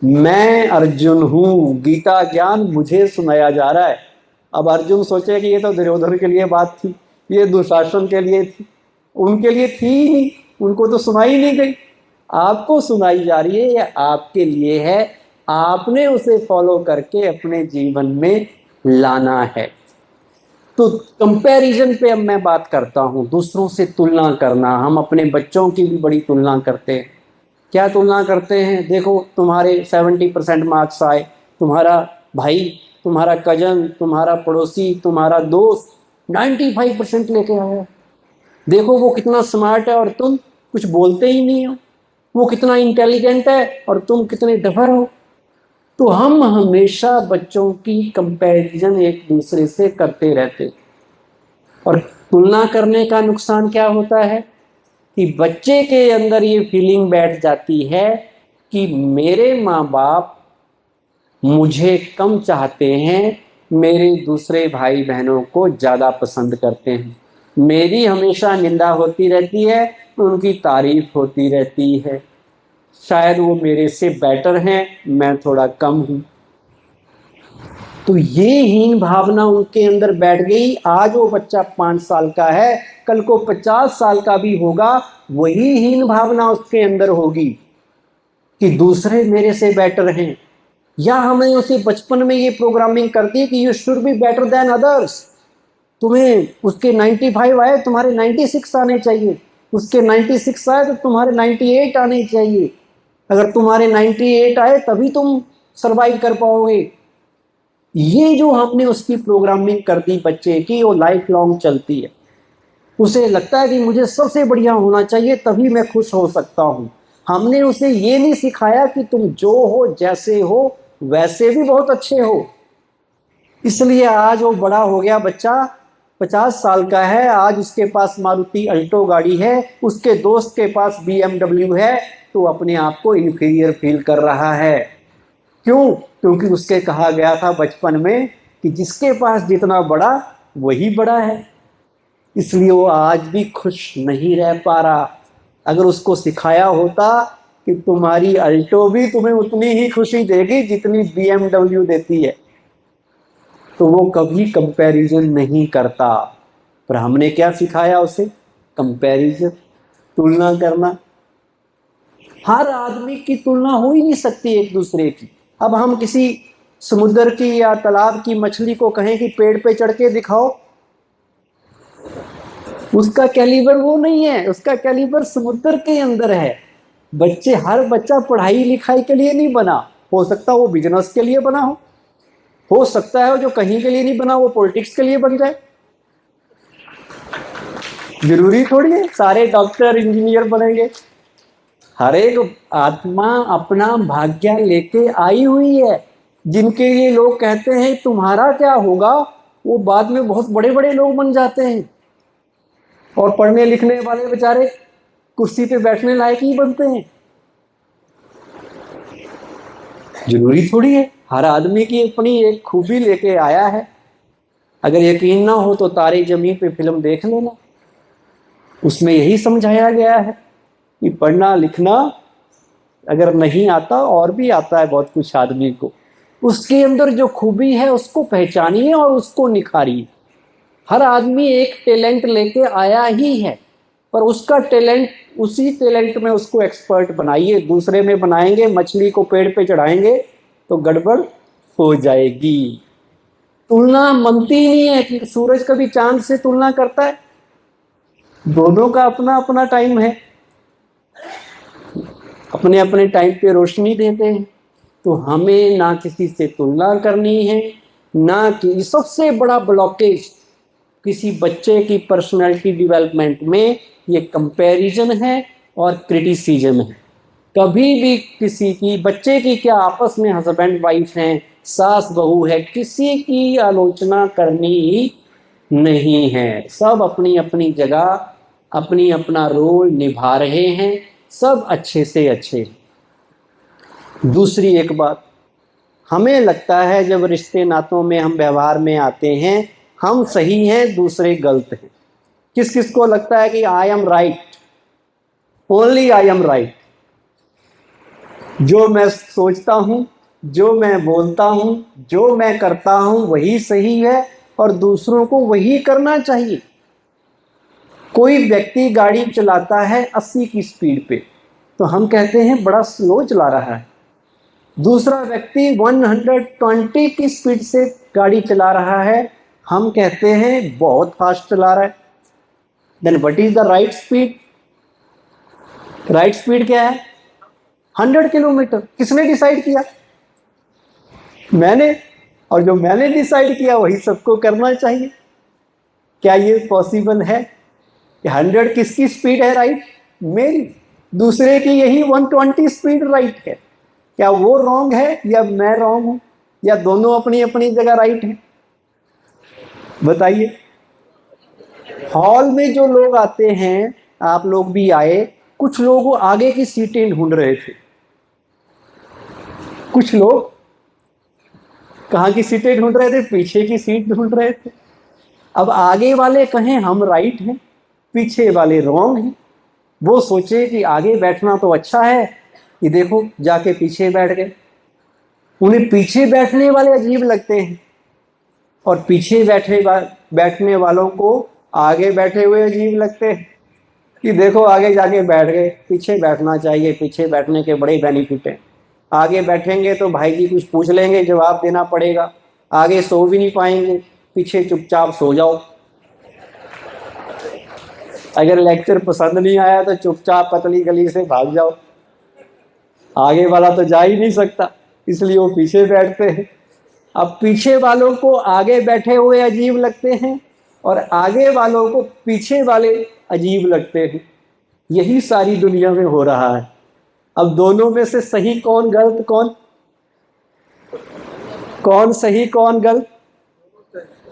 मैं अर्जुन हूँ, गीता ज्ञान मुझे सुनाया जा रहा है। अब अर्जुन सोचे कि ये तो दुर्योधन के लिए बात थी, ये दुशासन के लिए थी, उनके लिए थी ही नहीं, उनको तो सुनाई नहीं गई। आपको सुनाई जा रही है, ये आपके लिए है। आपने उसे फॉलो करके अपने जीवन में लाना है। तो कंपैरिजन पे अब मैं बात करता हूँ, दूसरों से तुलना करना। हम अपने बच्चों की भी बड़ी तुलना करते हैं। क्या तुलना करते हैं? देखो, तुम्हारे 70% मार्क्स आए, तुम्हारा भाई, तुम्हारा कजन, तुम्हारा पड़ोसी, तुम्हारा दोस्त 95% लेके आया। देखो वो कितना स्मार्ट है और तुम कुछ बोलते ही नहीं हो। वो कितना इंटेलिजेंट है और तुम कितने डफर हो। तो हम हमेशा बच्चों की कंपैरिजन एक दूसरे से करते रहते। और तुलना करने का नुकसान क्या होता है कि बच्चे के अंदर ये फीलिंग बैठ जाती है कि मेरे माँ बाप मुझे कम चाहते हैं, मेरे दूसरे भाई बहनों को ज़्यादा पसंद करते हैं, मेरी हमेशा निंदा होती रहती है, उनकी तारीफ होती रहती है, शायद वो मेरे से बेटर हैं, मैं थोड़ा कम हूँ। तो ये हीन भावना उनके अंदर बैठ गई। आज वो बच्चा 5 साल का है, कल को 50 साल का भी होगा, वही हीन भावना उसके अंदर होगी कि दूसरे मेरे से बेटर हैं। या हमने उसे बचपन में ये प्रोग्रामिंग कर दी कि you should be better than others. तुम्हें उसके 95 आए, तुम्हारे 96 आने चाहिए। उसके 96 आए तो तुम्हारे 98 आने चाहिए। अगर तुम्हारे 98 आए तभी तुम सरवाइव कर पाओगे। ये जो हमने उसकी प्रोग्रामिंग कर दी बच्चे की, वो लाइफ लॉन्ग चलती है। उसे लगता है कि मुझे सबसे बढ़िया होना चाहिए तभी मैं खुश हो सकता हूँ। हमने उसे ये नहीं सिखाया कि तुम जो हो, जैसे हो, वैसे भी बहुत अच्छे हो। इसलिए आज वो बड़ा हो गया बच्चा, 50 साल का है, आज उसके पास मारुति अल्टो गाड़ी है, उसके दोस्त के पास BMW है, तो अपने आप को इन्फीरियर फील कर रहा है। क्यों? क्योंकि उसके कहा गया था बचपन में कि जिसके पास जितना बड़ा वही बड़ा है। इसलिए वो आज भी खुश नहीं रह पा रहा। अगर उसको सिखाया होता कि तुम्हारी अल्टो भी तुम्हें उतनी ही खुशी देगी जितनी BMW देती है, तो वो कभी कंपैरिजन नहीं करता। पर हमने क्या सिखाया उसे? कंपैरिजन, तुलना करना। हर आदमी की तुलना हो ही नहीं सकती एक दूसरे की। अब हम किसी समुद्र की या तालाब की मछली को कहें कि पेड़ पे चढ़ के दिखाओ, उसका कैलिबर वो नहीं है, उसका कैलिबर समुद्र के अंदर है। बच्चे, हर बच्चा पढ़ाई लिखाई के लिए नहीं बना, हो सकता है वो बिजनेस के लिए बना हो सकता है जो कहीं के लिए नहीं बना वो पॉलिटिक्स के लिए बन जाए। जरूरी थोड़ी है सारे डॉक्टर इंजीनियर बनेंगे। हर एक आत्मा अपना भाग्य लेके आई हुई है। जिनके लिए लोग कहते हैं तुम्हारा क्या होगा, वो बाद में बहुत बड़े बड़े लोग बन जाते हैं। और पढ़ने लिखने वाले बेचारे कुर्सी पे बैठने लायक ही बनते हैं। जरूरी थोड़ी है, हर आदमी की अपनी एक खूबी लेके आया है। अगर यकीन ना हो तो तारे जमीन पे फिल्म देख लेना, उसमें यही समझाया गया है कि पढ़ना लिखना अगर नहीं आता, और भी आता है बहुत कुछ आदमी को, उसके अंदर जो खूबी है उसको पहचानिए और उसको निखारिए। हर आदमी एक टैलेंट लेके आया ही है, पर उसका टैलेंट, उसी टैलेंट में उसको एक्सपर्ट बनाइए। दूसरे में बनाएंगे, मछली को पेड़ पे चढ़ाएंगे तो गड़बड़ हो जाएगी। तुलना मनती ही नहीं है कि सूरज कभी चांद से तुलना करता है? दोनों का अपना अपना टाइम है, अपने अपने टाइम पे रोशनी देते हैं। तो हमें ना किसी से तुलना करनी है, ना कि सबसे बड़ा ब्लॉकेज किसी बच्चे की पर्सनालिटी डेवलपमेंट में ये कंपैरिजन है और क्रिटिसिज्म है। कभी भी किसी की, बच्चे की क्या, आपस में हस्बैंड वाइफ हैं, सास बहू है, किसी की आलोचना करनी ही नहीं है। सब अपनी अपनी जगह अपनी अपना रोल निभा रहे हैं, सब अच्छे से अच्छे। दूसरी एक बात, हमें लगता है जब रिश्ते नातों में हम व्यवहार में आते हैं हम सही हैं, दूसरे गलत हैं। किस किस को लगता है कि I am right, only I am right, जो मैं सोचता हूं, जो मैं बोलता हूं, जो मैं करता हूं वही सही है और दूसरों को वही करना चाहिए। कोई व्यक्ति गाड़ी चलाता है 80 की स्पीड पे तो हम कहते हैं बड़ा स्लो चला रहा है। दूसरा व्यक्ति 120 की स्पीड से गाड़ी चला रहा है, हम कहते हैं बहुत फास्ट चला रहा है। Then what is the right speed? Right speed क्या है? 100 किलोमीटर। किसने डिसाइड किया? मैंने। और जो मैंने डिसाइड किया वही सबको करना चाहिए। क्या ये पॉसिबल है कि 100 किसकी स्पीड है राइट? मेरी। दूसरे की यही 120 स्पीड राइट है। क्या वो रॉन्ग है या मैं रॉन्ग हूं, या दोनों अपनी अपनी जगह राइट हैं? बताइए। हॉल में जो लोग आते हैं, आप लोग भी आए, कुछ लोग आगे की सीटें ढूंढ रहे थे, कुछ लोग कहाँ की सीटें ढूंढ रहे थे? पीछे की सीट ढूंढ रहे थे। अब आगे वाले कहें हम राइट हैं, पीछे वाले रॉन्ग हैं। वो सोचे कि आगे बैठना तो अच्छा है, ये देखो जाके पीछे बैठ गए। उन्हें पीछे बैठने वाले अजीब लगते हैं और पीछे बैठने वालों को आगे बैठे हुए अजीब लगते हैं कि देखो आगे जाके बैठ गए। पीछे बैठना चाहिए, पीछे बैठने के बड़े बेनिफिट हैं। आगे बैठेंगे तो भाई जी कुछ पूछ लेंगे, जवाब देना पड़ेगा, आगे सो भी नहीं पाएंगे, पीछे चुपचाप सो जाओ। अगर लेक्चर पसंद नहीं आया तो चुपचाप पतली गली से भाग जाओ, आगे वाला तो जा ही नहीं सकता, इसलिए वो पीछे बैठते हैं। अब पीछे वालों को आगे बैठे हुए अजीब लगते हैं और आगे वालों को पीछे वाले अजीब लगते हैं। यही सारी दुनिया में हो रहा है। अब दोनों में से सही कौन, गलत कौन? कौन सही कौन गलत?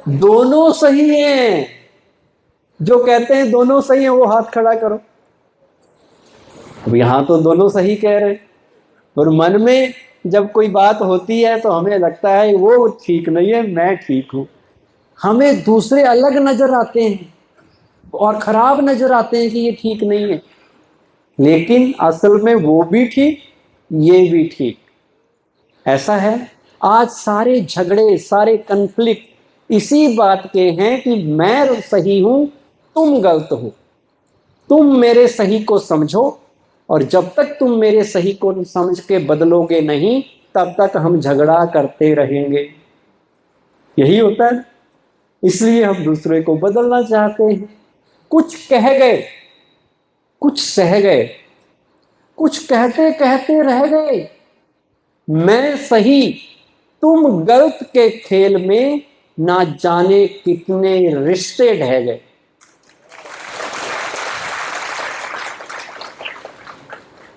दोनों सही हैं। जो कहते हैं दोनों सही हैं वो हाथ खड़ा करो। अब यहां तो दोनों सही कह रहे हैं, और मन में जब कोई बात होती है तो हमें लगता है वो ठीक नहीं है, मैं ठीक हूं। हमें दूसरे अलग नजर आते हैं और खराब नजर आते हैं कि ये ठीक नहीं है, लेकिन असल में वो भी ठीक, ये भी ठीक। ऐसा है आज सारे झगड़े, सारे कन्फ्लिक्ट इसी बात के हैं कि मैं सही हूं, तुम गलत हो। तुम मेरे सही को समझो, और जब तक तुम मेरे सही को समझ के बदलोगे नहीं तब तक हम झगड़ा करते रहेंगे। यही होता है। इसलिए हम दूसरे को बदलना चाहते हैं। कुछ कह गए, कुछ सह गए, कुछ कहते कहते रह गए, मैं सही तुम गलत के खेल में ना जाने कितने रिश्ते ढह गए।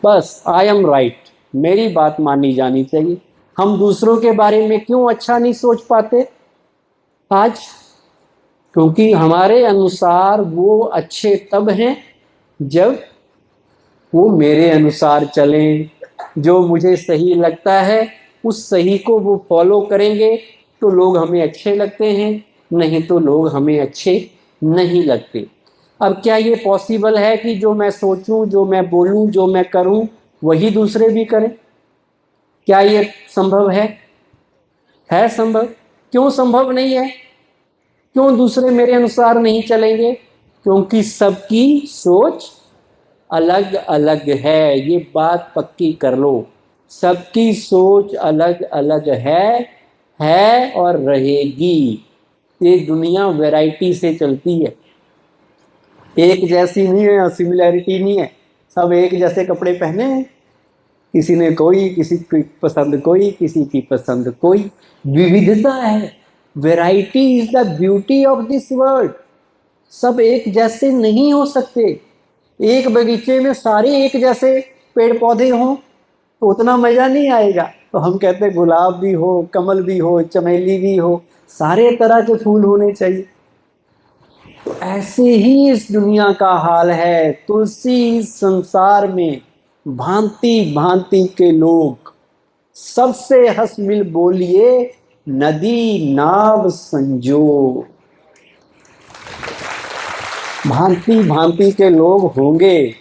बस आई एम राइट, मेरी बात मानी जानी चाहिए। हम दूसरों के बारे में क्यों अच्छा नहीं सोच पाते आज? क्योंकि हमारे अनुसार वो अच्छे तब हैं जब वो मेरे अनुसार चलें। जो मुझे सही लगता है उस सही को वो फॉलो करेंगे तो लोग हमें अच्छे लगते हैं, नहीं तो लोग हमें अच्छे नहीं लगते। अब क्या ये पॉसिबल है कि जो मैं सोचूं, जो मैं बोलूं, जो मैं करूं वही दूसरे भी करें? क्या ये संभव है? है संभव? क्यों संभव नहीं है? क्यों दूसरे मेरे अनुसार नहीं चलेंगे? क्योंकि सबकी सोच अलग अलग है। ये बात पक्की कर लो, सबकी सोच अलग अलग है और रहेगी। ये दुनिया वैरायटी से चलती है। एक जैसी नहीं है, सिमिलैरिटी नहीं है। सब एक जैसे कपड़े पहने हैं, किसी ने कोई, किसी की पसंद कोई, किसी की पसंद कोई। विविधता है। Variety is the beauty of this world. सब एक जैसे नहीं हो सकते। एक बगीचे में सारे एक जैसे पेड़ पौधे हों तो उतना मजा नहीं आएगा। तो हम कहते हैं गुलाब भी हो, कमल भी हो, चमेली भी हो, सारे तरह के फूल होने चाहिए। तो ऐसे ही इस दुनिया का हाल है। तुलसी इस संसार में भांति भांति के लोग, सबसे हंस मिल बोलिए नदी नाव संजो। भांति भांति के लोग होंगे,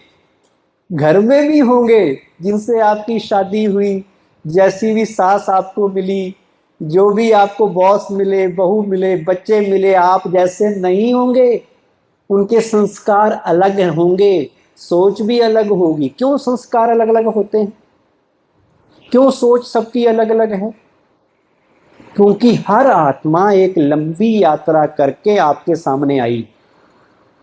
घर में भी होंगे जिनसे आपकी शादी हुई, जैसी भी सास आपको मिली, जो भी आपको बॉस मिले, बहू मिले, बच्चे मिले, आप जैसे नहीं होंगे। उनके संस्कार अलग होंगे, सोच भी अलग होगी। क्यों संस्कार अलग अलग होते हैं? क्यों सोच सबकी अलग अलग है? क्योंकि हर आत्मा एक लंबी यात्रा करके आपके सामने आई।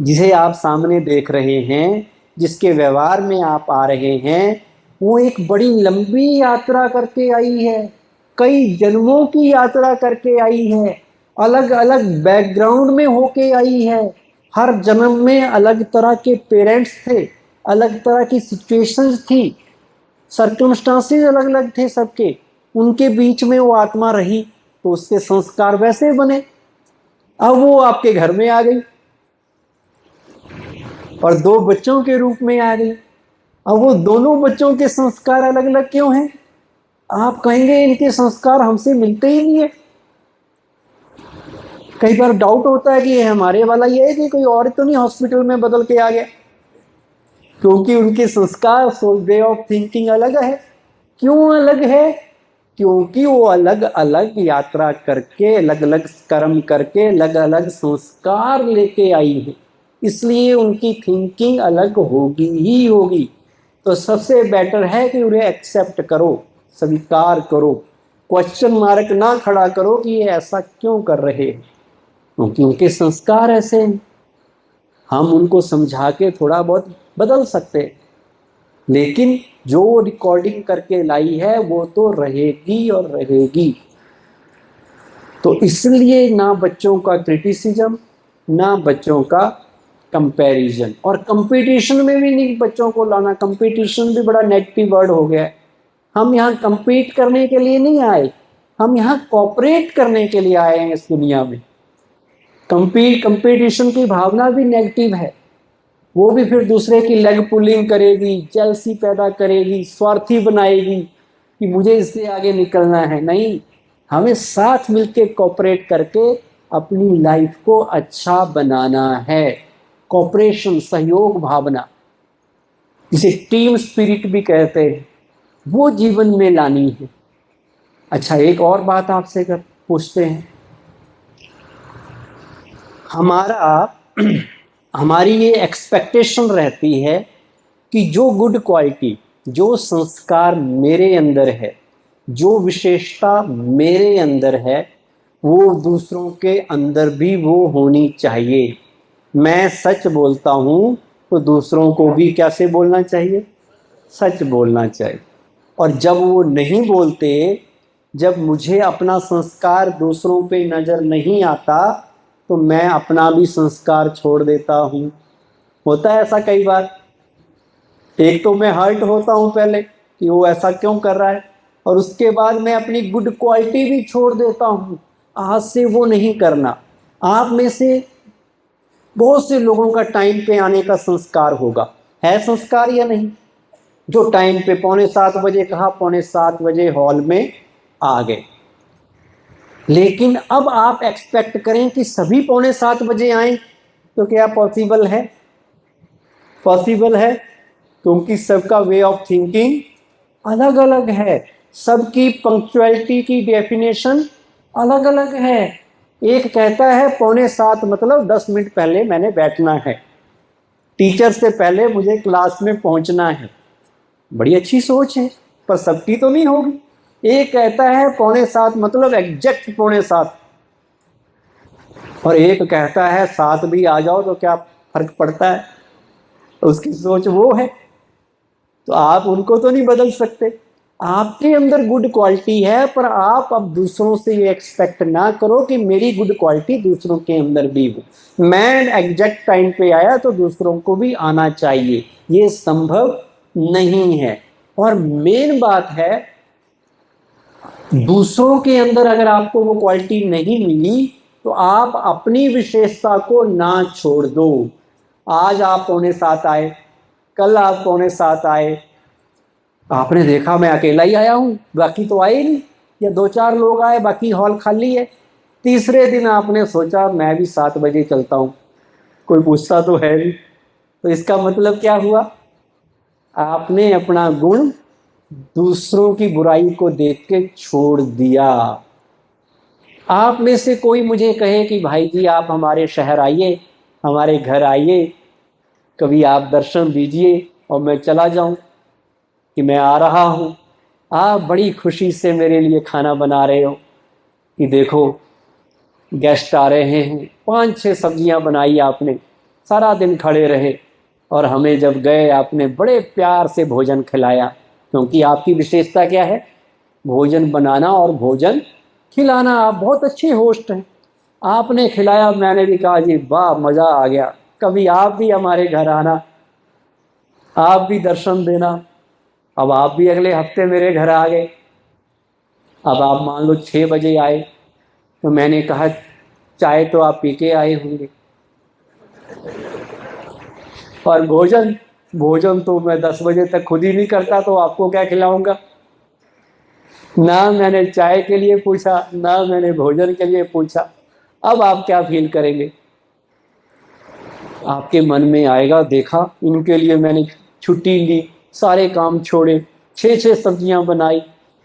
जिसे आप सामने देख रहे हैं, जिसके व्यवहार में आप आ रहे हैं, वो एक बड़ी लंबी यात्रा करके आई है। कई जन्मों की यात्रा करके आई है। अलग अलग बैकग्राउंड में होके आई है। हर जन्म में अलग तरह के पेरेंट्स थे, अलग तरह की सिचुएशंस थी, सर्कमस्टांसेस अलग अलग थे सबके। उनके बीच में वो आत्मा रही तो उसके संस्कार वैसे बने। अब वो आपके घर में आ गई और दो बच्चों के रूप में आ गई। अब वो दोनों बच्चों के संस्कार अलग अलग क्यों हैं? आप कहेंगे इनके संस्कार हमसे मिलते ही नहीं है। कई बार डाउट होता है कि ये हमारे वाला ये है कि कोई और तो नहीं हॉस्पिटल में बदल के आ गया, क्योंकि उनके संस्कार, वे ऑफ थिंकिंग अलग है। क्यों अलग है? क्योंकि वो अलग अलग यात्रा करके, अलग अलग कर्म करके, अलग अलग संस्कार लेके आई है, इसलिए उनकी थिंकिंग अलग होगी ही होगी। तो सबसे बेटर है कि उन्हें एक्सेप्ट करो, स्वीकार करो, क्वेश्चन मार्क ना खड़ा करो कि ये ऐसा क्यों कर रहे हैं, क्योंकि उनके संस्कार ऐसे हैं। हम उनको समझा के थोड़ा बहुत बदल सकते हैं, लेकिन जो रिकॉर्डिंग करके लाई है वो तो रहेगी और रहेगी। तो इसलिए ना बच्चों का क्रिटिसिज्म, ना बच्चों का कंपैरिजन, और कंपटीशन में भी नहीं बच्चों को लाना। कंपटीशन भी बड़ा नेगेटिव वर्ड हो गया है। हम यहाँ कंपीट करने के लिए नहीं आए, हम यहाँ कोऑपरेट करने के लिए आए हैं इस दुनिया में। कंपटीशन की भावना भी नेगेटिव है। वो भी फिर दूसरे की लेग पुलिंग करेगी, जेलसी पैदा करेगी, स्वार्थी बनाएगी कि मुझे इससे आगे निकलना है। नहीं, हमें साथ मिलकर कोऑपरेट करके अपनी लाइफ को अच्छा बनाना है। कोऑपरेशन, सहयोग भावना, जिसे टीम स्पिरिट भी कहते हैं, वो जीवन में लानी है। अच्छा, एक और बात आपसे पूछते हैं। हमारी ये एक्सपेक्टेशन रहती है कि जो गुड क्वालिटी, जो संस्कार मेरे अंदर है, जो विशेषता मेरे अंदर है, वो दूसरों के अंदर भी वो होनी चाहिए। मैं सच बोलता हूँ तो दूसरों को भी कैसे बोलना चाहिए? सच बोलना चाहिए। और जब वो नहीं बोलते, जब मुझे अपना संस्कार दूसरों पे नज़र नहीं आता, तो मैं अपना भी संस्कार छोड़ देता हूँ। होता है ऐसा कई बार। एक तो मैं हर्ट होता हूँ पहले कि वो ऐसा क्यों कर रहा है, और उसके बाद मैं अपनी गुड क्वालिटी भी छोड़ देता हूँ। आज से वो नहीं करना। आप में से बहुत से लोगों का टाइम पे आने का संस्कार होगा, है संस्कार या नहीं? जो टाइम पे 6:45 बजे कहा, 6:45 बजे हॉल में आ गए। लेकिन अब आप एक्सपेक्ट करें कि सभी 6:45 बजे आए, तो क्या पॉसिबल है? पॉसिबल है? क्योंकि सबका वे ऑफ थिंकिंग अलग अलग है। सबकी पंक्चुअलिटी की डेफिनेशन अलग अलग है। एक कहता है 6:45 मतलब 10 मिनट पहले मैंने बैठना है, टीचर से पहले मुझे क्लास में पहुंचना है। बड़ी अच्छी सोच है, पर सबकी तो नहीं होगी। एक कहता है 6:45 मतलब एग्जैक्ट 6:45, और एक कहता है 7 भी आ जाओ तो क्या फर्क पड़ता है, उसकी सोच वो है, तो आप उनको तो नहीं बदल सकते। आपके अंदर गुड क्वालिटी है, पर आप अब दूसरों से ये एक्सपेक्ट ना करो कि मेरी गुड क्वालिटी दूसरों के अंदर भी हो। मैं एग्जैक्ट टाइम पे आया तो दूसरों को भी आना चाहिए, ये संभव नहीं है। और मेन बात है, दूसरों के अंदर अगर आपको वो क्वालिटी नहीं मिली तो आप अपनी विशेषता को ना छोड़ दो। आज आप 6:45 आए, कल आप 6:45 आए, आपने देखा मैं अकेला ही आया हूँ, बाकी तो आए नहीं, या 2-4 लोग आए, बाकी हॉल खाली है। तीसरे दिन आपने सोचा मैं भी 7 बजे चलता हूँ, कोई पूछता तो है नहीं। तो इसका मतलब क्या हुआ? आपने अपना गुण दूसरों की बुराई को देख के छोड़ दिया। आप में से कोई मुझे कहे कि भाई जी आप हमारे शहर आइए, हमारे घर आइए, कभी आप दर्शन दीजिए और मैं चला जाऊं कि मैं आ रहा हूं। आप बड़ी खुशी से मेरे लिए खाना बना रहे हो कि देखो गेस्ट आ रहे हैं, 5-6 सब्जियां बनाई आपने, सारा दिन खड़े रहे और हमें जब गए आपने बड़े प्यार से भोजन खिलाया। क्योंकि आपकी विशेषता क्या है? भोजन बनाना और भोजन खिलाना। आप बहुत अच्छे होस्ट हैं, आपने खिलाया, मैंने भी कहा जी वाह मज़ा आ गया, कभी आप भी हमारे घर आना, आप भी दर्शन देना। अब आप भी अगले हफ्ते मेरे घर आ गए। अब आप मान लो 6 बजे आए, तो मैंने कहा चाय तो आप पी के आए होंगे, और भोजन भोजन तो मैं 10 बजे तक खुद ही नहीं करता, तो आपको क्या खिलाऊंगा? ना मैंने चाय के लिए पूछा, ना मैंने भोजन के लिए पूछा। अब आप क्या फील करेंगे? आपके मन में आएगा देखा इनके लिए मैंने छुट्टी ली, सारे काम छोड़े, 6-6 सब्जियां बनाई,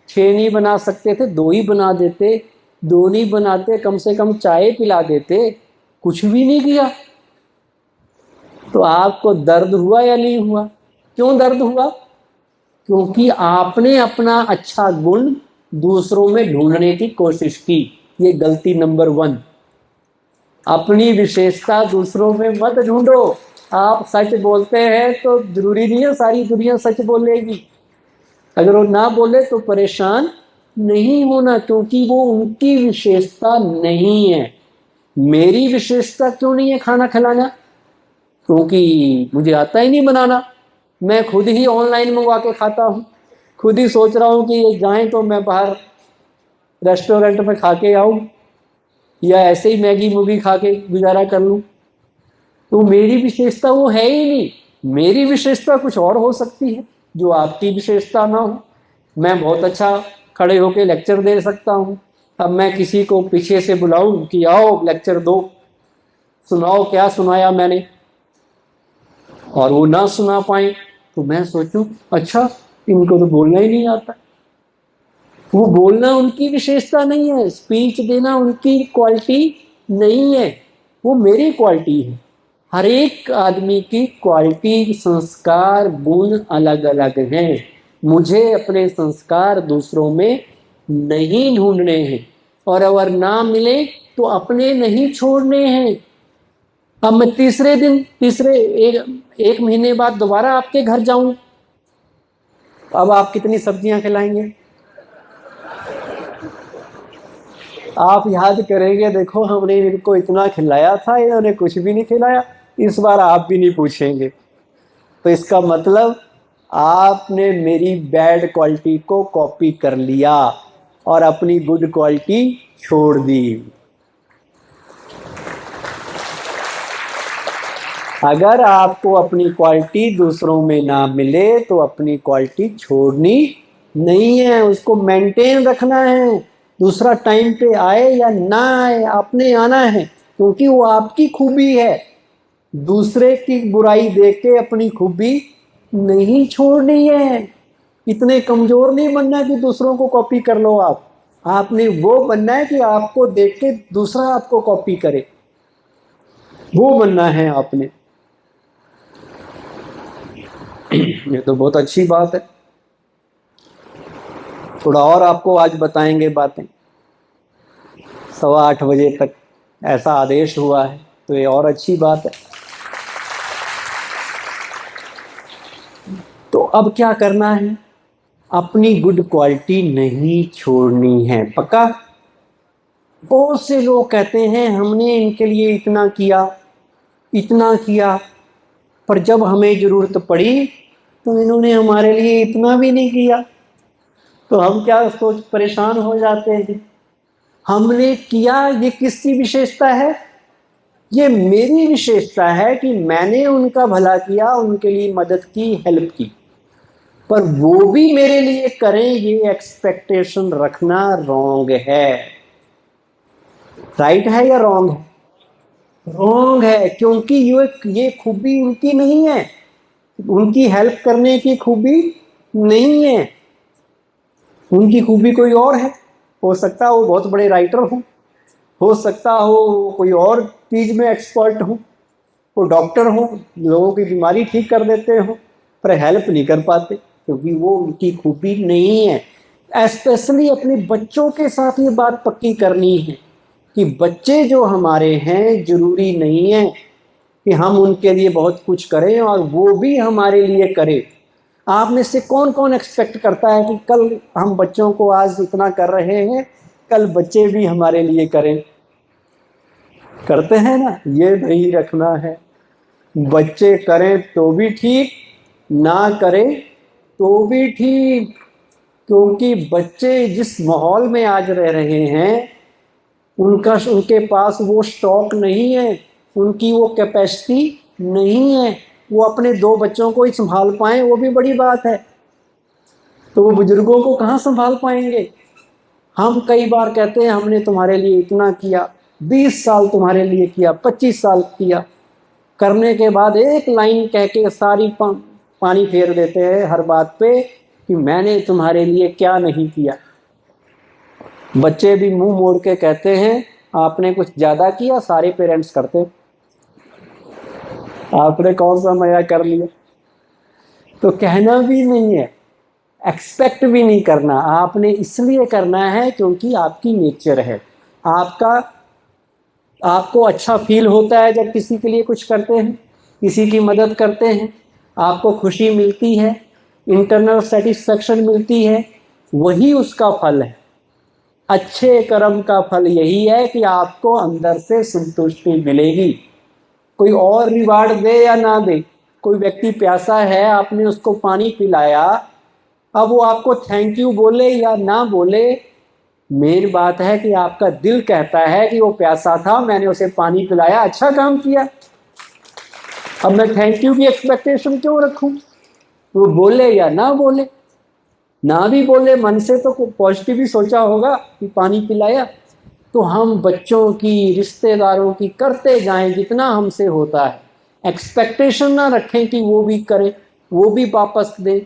6 नहीं बना सकते थे 2 ही बना देते, 2 नहीं बनाते कम से कम चाय पिला देते, कुछ भी नहीं किया। तो आपको दर्द हुआ या नहीं हुआ? क्यों दर्द हुआ? क्योंकि आपने अपना अच्छा गुण दूसरों में ढूंढने की कोशिश की। ये गलती नंबर 1। अपनी विशेषता दूसरों में मत ढूंढो। आप सच बोलते हैं तो जरूरी नहीं है सारी दुनिया सच बोलेगी। अगर वो ना बोले तो परेशान नहीं होना, क्योंकि वो उनकी विशेषता नहीं है। मेरी विशेषता क्यों नहीं है खाना खिलाना? क्योंकि मुझे आता ही नहीं बनाना। मैं खुद ही ऑनलाइन मंगवा के खाता हूँ, खुद ही सोच रहा हूँ कि ये जाएं तो मैं बाहर रेस्टोरेंट में खा के आऊँ, या ऐसे ही मैगी मूगी खा के गुजारा कर लूँ। तो मेरी विशेषता वो है ही नहीं। मेरी विशेषता कुछ और हो सकती है जो आपकी विशेषता ना हो। मैं बहुत अच्छा खड़े होकर लेक्चर दे सकता हूँ। अब मैं किसी को पीछे से बुलाऊं कि आओ लेक्चर दो, सुनाओ क्या सुनाया मैंने, और वो ना सुना पाए, तो मैं सोचूं अच्छा इनको तो बोलना ही नहीं आता। वो बोलना उनकी विशेषता नहीं है, स्पीच देना उनकी क्वालिटी नहीं है, वो मेरी क्वालिटी है। हर एक आदमी की क्वालिटी, संस्कार, गुण अलग अलग हैं। मुझे अपने संस्कार दूसरों में नहीं ढूंढने हैं, और अगर ना मिले तो अपने नहीं छोड़ने हैं। अब मैं तीसरे एक महीने बाद दोबारा आपके घर जाऊं, अब आप कितनी सब्जियां खिलाएंगे? आप याद करेंगे देखो हमने इनको इतना खिलाया था, इन्होंने कुछ भी नहीं खिलाया। इस बार आप भी नहीं पूछेंगे। तो इसका मतलब आपने मेरी बैड क्वालिटी को कॉपी कर लिया और अपनी गुड क्वालिटी छोड़ दी। अगर आपको अपनी क्वालिटी दूसरों में ना मिले तो अपनी क्वालिटी छोड़नी नहीं है, उसको मेंटेन रखना है। दूसरा टाइम पे आए या ना आए, आपने आना है, क्योंकि वो आपकी खूबी है। दूसरे की बुराई देख के अपनी खूबी नहीं छोड़नी है। इतने कमजोर नहीं बनना कि दूसरों को कॉपी कर लो। आपने वो बनना है कि आपको देख के दूसरा आपको कॉपी करे, वो बनना है आपने। ये तो बहुत अच्छी बात है। थोड़ा और आपको आज बताएंगे बातें। 8:15 बजे तक ऐसा आदेश हुआ है, तो ये और अच्छी बात है। अब क्या करना है? अपनी गुड क्वालिटी नहीं छोड़नी है, पक्का? बहुत से लोग कहते हैं हमने इनके लिए इतना किया, पर जब हमें जरूरत पड़ी तो इन्होंने हमारे लिए इतना भी नहीं किया। तो हम क्या सोच परेशान हो जाते हैं। हमने किया, ये किसकी विशेषता है? ये मेरी विशेषता है कि मैंने उनका भला किया, उनके लिए मदद की, हेल्प की, पर वो भी मेरे लिए करें, ये एक्सपेक्टेशन रखना रॉन्ग है। राइट है या रॉन्ग है? रॉन्ग है, क्योंकि ये खूबी उनकी नहीं है, उनकी हेल्प करने की खूबी नहीं है, उनकी खूबी कोई और है। हो सकता है वो बहुत बड़े राइटर हो सकता हो कोई और चीज में एक्सपर्ट हो, वो डॉक्टर हो, लोगों की बीमारी ठीक कर देते हो, पर हेल्प नहीं कर पाते, क्योंकि वो उनकी खूबी नहीं है। स्पेशली अपने बच्चों के साथ ये बात पक्की करनी है कि बच्चे जो हमारे हैं, जरूरी नहीं है कि हम उनके लिए बहुत कुछ करें और वो भी हमारे लिए करें। आप में से कौन कौन एक्सपेक्ट करता है कि कल हम बच्चों को आज इतना कर रहे हैं, कल बच्चे भी हमारे लिए करें? करते हैं ना? ये नहीं रखना है। बच्चे करें तो भी ठीक, ना करें तो भी ठीक, क्योंकि बच्चे जिस माहौल में आज रह रहे हैं उनके पास वो स्टॉक नहीं है, उनकी वो कैपेसिटी नहीं है, वो अपने 2 बच्चों को ही संभाल पाएं, वो भी बड़ी बात है, तो वो बुजुर्गों को कहाँ संभाल पाएंगे? हम कई बार कहते हैं हमने तुम्हारे लिए इतना किया, 20 साल तुम्हारे लिए किया, 25 साल किया, करने के बाद एक लाइन कह के सारी पानी फेर देते हैं हर बात पे कि मैंने तुम्हारे लिए क्या नहीं किया। बच्चे भी मुंह मोड़ के कहते हैं आपने कुछ ज्यादा किया, सारे पेरेंट्स करते, आपने कौन सा नया कर लिया? तो कहना भी नहीं है, एक्सपेक्ट भी नहीं करना, आपने इसलिए करना है क्योंकि आपकी नेचर है। आपको अच्छा फील होता है जब किसी के लिए कुछ करते हैं, किसी की मदद करते हैं, आपको खुशी मिलती है, इंटरनल सेटिस्फैक्शन मिलती है, वही उसका फल है। अच्छे कर्म का फल यही है कि आपको अंदर से संतुष्टि मिलेगी। कोई और रिवार्ड दे या ना दे, कोई व्यक्ति प्यासा है, आपने उसको पानी पिलाया, अब वो आपको थैंक यू बोले या ना बोले, मेन बात है कि आपका दिल कहता है कि वो प्यासा था, मैंने उसे पानी पिलाया, अच्छा काम किया, अब मैं थैंक यू की एक्सपेक्टेशन क्यों रखूं? वो बोले या ना बोले, ना भी बोले, मन से तो पॉजिटिव ही सोचा होगा कि पानी पिलाया। तो हम बच्चों की, रिश्तेदारों की करते जाएं जितना हमसे होता है, एक्सपेक्टेशन ना रखें कि वो भी करे, वो भी वापस दे।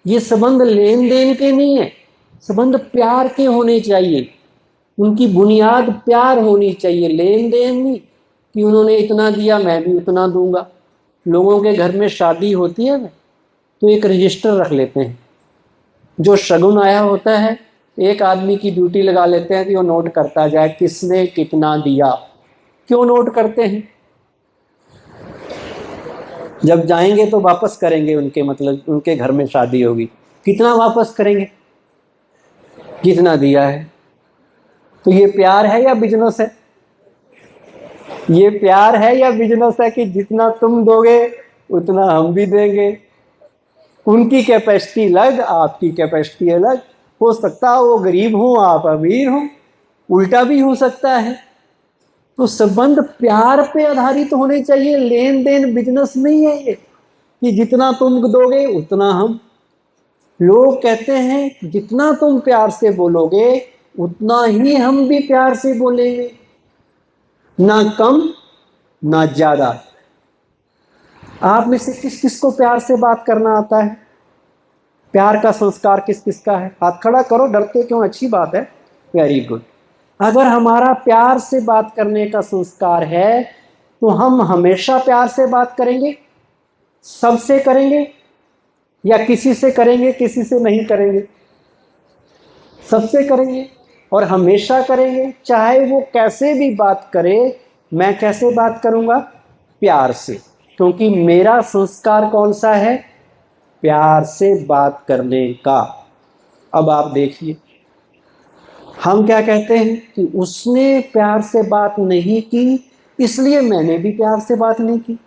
ये संबंध लेन देन के नहीं है, संबंध प्यार के होने चाहिए, उनकी बुनियाद प्यार होनी चाहिए, लेन देन नहीं कि उन्होंने इतना दिया मैं भी उतना दूंगा। लोगों के घर में शादी होती है ना, तो एक रजिस्टर रख लेते हैं, जो शगुन आया होता है एक आदमी की ड्यूटी लगा लेते हैं कि वो नोट करता जाए किसने कितना दिया। क्यों नोट करते हैं? जब जाएंगे तो वापस करेंगे, उनके मतलब उनके घर में शादी होगी, कितना वापस करेंगे? कितना दिया है। तो ये प्यार है या बिजनेस है? ये प्यार है या बिजनेस है कि जितना तुम दोगे उतना हम भी देंगे? उनकी कैपेसिटी अलग, आपकी कैपेसिटी अलग, हो सकता है वो गरीब हो आप अमीर हो, उल्टा भी हो सकता है। तो संबंध प्यार पे आधारित होने चाहिए, लेन देन बिजनेस नहीं है ये कि जितना तुम दोगे उतना हम। लोग कहते हैं जितना तुम प्यार से बोलोगे उतना ही हम भी प्यार से बोलेंगे, ना कम ना ज्यादा। आप में से किस किस को प्यार से बात करना आता है? प्यार का संस्कार किस किस का है? हाथ खड़ा करो, डरते क्यों? अच्छी बात है, वेरी गुड। अगर हमारा प्यार से बात करने का संस्कार है तो हम हमेशा प्यार से बात करेंगे, सबसे करेंगे, या किसी से करेंगे किसी से नहीं करेंगे? सबसे करेंगे और हमेशा करेंगे, चाहे वो कैसे भी बात करे। मैं कैसे बात करूंगा? प्यार से, क्योंकि मेरा संस्कार कौन सा है? प्यार से बात करने का। अब आप देखिए, हम क्या कहते हैं कि उसने प्यार से बात नहीं की इसलिए मैंने भी प्यार से बात नहीं की,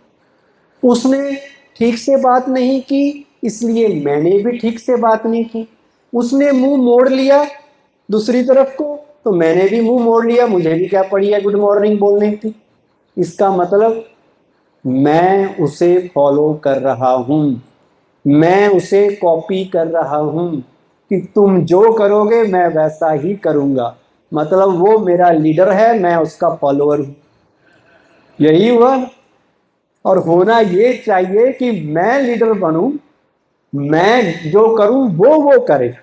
उसने ठीक से बात नहीं की इसलिए मैंने भी ठीक से बात नहीं की, उसने मुंह मोड़ लिया दूसरी तरफ को तो मैंने भी मुंह मोड़ लिया, मुझे भी क्या पड़ी है गुड मॉर्निंग बोलने की। इसका मतलब मैं उसे फॉलो कर रहा हूं, मैं उसे कॉपी कर रहा हूं कि तुम जो करोगे मैं वैसा ही करूंगा। मतलब वो मेरा लीडर है, मैं उसका फॉलोअर हूं। यही हुआ। और होना ये चाहिए कि मैं लीडर बनूं, मैं जो करूं वो करे।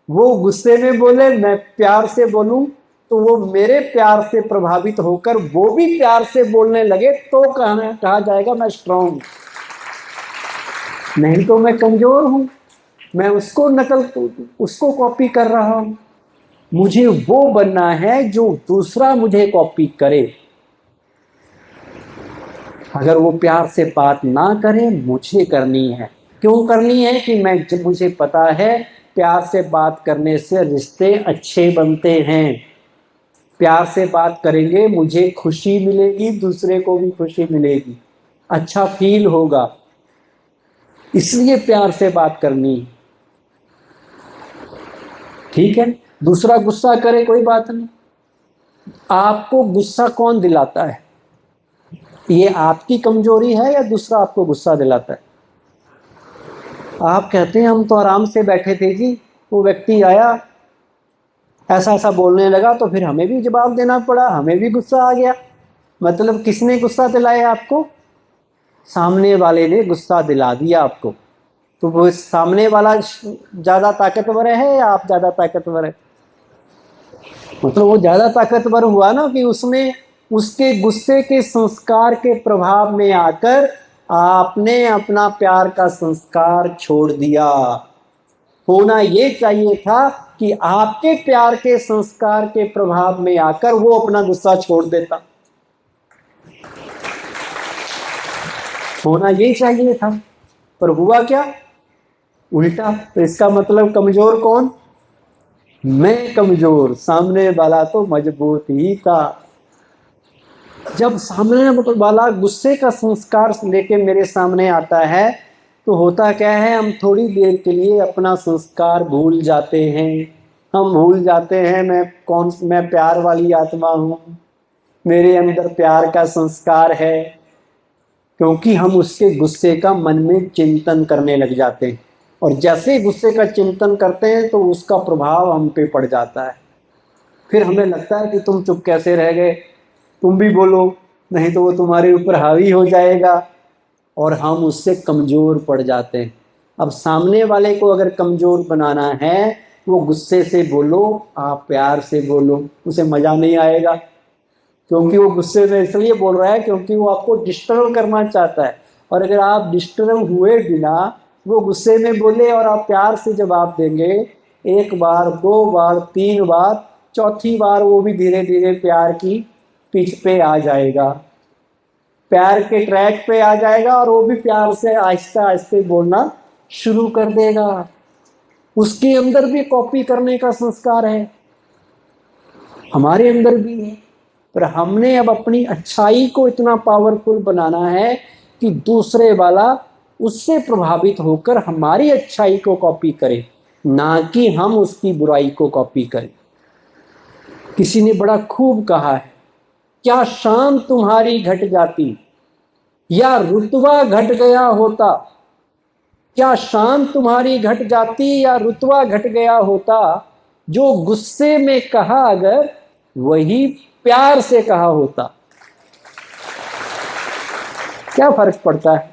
वो गुस्से में बोले, मैं प्यार से बोलूं, तो वो मेरे प्यार से प्रभावित होकर वो भी प्यार से बोलने लगे तो कहा जाएगा मैं स्ट्रांग। नहीं तो मैं कमजोर हूं, मैं उसको कॉपी कर रहा हूं। मुझे वो बनना है जो दूसरा मुझे कॉपी करे। अगर वो प्यार से बात ना करे, मुझे करनी है। क्यों करनी है कि जब मुझे पता है प्यार से बात करने से रिश्ते अच्छे बनते हैं। प्यार से बात करेंगे, मुझे खुशी मिलेगी, दूसरे को भी खुशी मिलेगी, अच्छा फील होगा, इसलिए प्यार से बात करनी। ठीक है, दूसरा गुस्सा करे कोई बात नहीं। आपको गुस्सा कौन दिलाता है? ये आपकी कमजोरी है या दूसरा आपको गुस्सा दिलाता है? आप कहते हैं हम तो आराम से बैठे थे जी, वो व्यक्ति आया ऐसा ऐसा बोलने लगा तो फिर हमें भी जवाब देना पड़ा, हमें भी गुस्सा आ गया। मतलब किसने गुस्सा दिलाया आपको? सामने वाले ने गुस्सा दिला दिया आपको। तो वो सामने वाला ज्यादा ताकतवर है या आप ज्यादा ताकतवर है? मतलब वो ज्यादा ताकतवर हुआ ना कि उसने उसके गुस्से के संस्कार के प्रभाव में आकर आपने अपना प्यार का संस्कार छोड़ दिया। होना ये चाहिए था कि आपके प्यार के संस्कार के प्रभाव में आकर वो अपना गुस्सा छोड़ देता। होना ये चाहिए था, पर हुआ क्या? उल्टा। तो इसका मतलब कमजोर कौन? मैं कमजोर, सामने वाला तो मजबूत ही था। जब सामने वाला गुस्से का संस्कार लेके मेरे सामने आता है तो होता क्या है, हम थोड़ी देर के लिए अपना संस्कार भूल जाते हैं। हम भूल जाते हैं मैं प्यार वाली आत्मा हूँ, मेरे अंदर प्यार का संस्कार है, क्योंकि हम उसके गुस्से का मन में चिंतन करने लग जाते हैं। और जैसे ही गुस्से का चिंतन करते हैं तो उसका प्रभाव हम पे पड़ जाता है। फिर हमें लगता है कि तुम चुप कैसे रह गए, तुम भी बोलो, नहीं तो वो तुम्हारे ऊपर हावी हो जाएगा, और हम उससे कमज़ोर पड़ जाते हैं। अब सामने वाले को अगर कमज़ोर बनाना है, वो गुस्से से बोलो, आप प्यार से बोलो, उसे मज़ा नहीं आएगा। क्योंकि वो गुस्से में इसलिए बोल रहा है क्योंकि वो आपको डिस्टर्ब करना चाहता है। और अगर आप डिस्टर्ब हुए बिना वो गुस्से में बोले और आप प्यार से जवाब देंगे, एक बार, दो बार, तीन बार, चौथी बार वो भी धीरे धीरे प्यार की पिच पे आ जाएगा, प्यार के ट्रैक पे आ जाएगा, और वो भी प्यार से आहिस्ता आहिस्ता बोलना शुरू कर देगा। उसके अंदर भी कॉपी करने का संस्कार है, हमारे अंदर भी है, पर हमने अब अपनी अच्छाई को इतना पावरफुल बनाना है कि दूसरे वाला उससे प्रभावित होकर हमारी अच्छाई को कॉपी करे, ना कि हम उसकी बुराई को कॉपी करें। किसी ने बड़ा खूब कहा है, क्या शान तुम्हारी घट जाती या रुतबा घट गया होता, क्या शान तुम्हारी घट जाती या रुतबा घट गया होता, जो गुस्से में कहा अगर वही प्यार से कहा होता। क्या फर्क पड़ता है?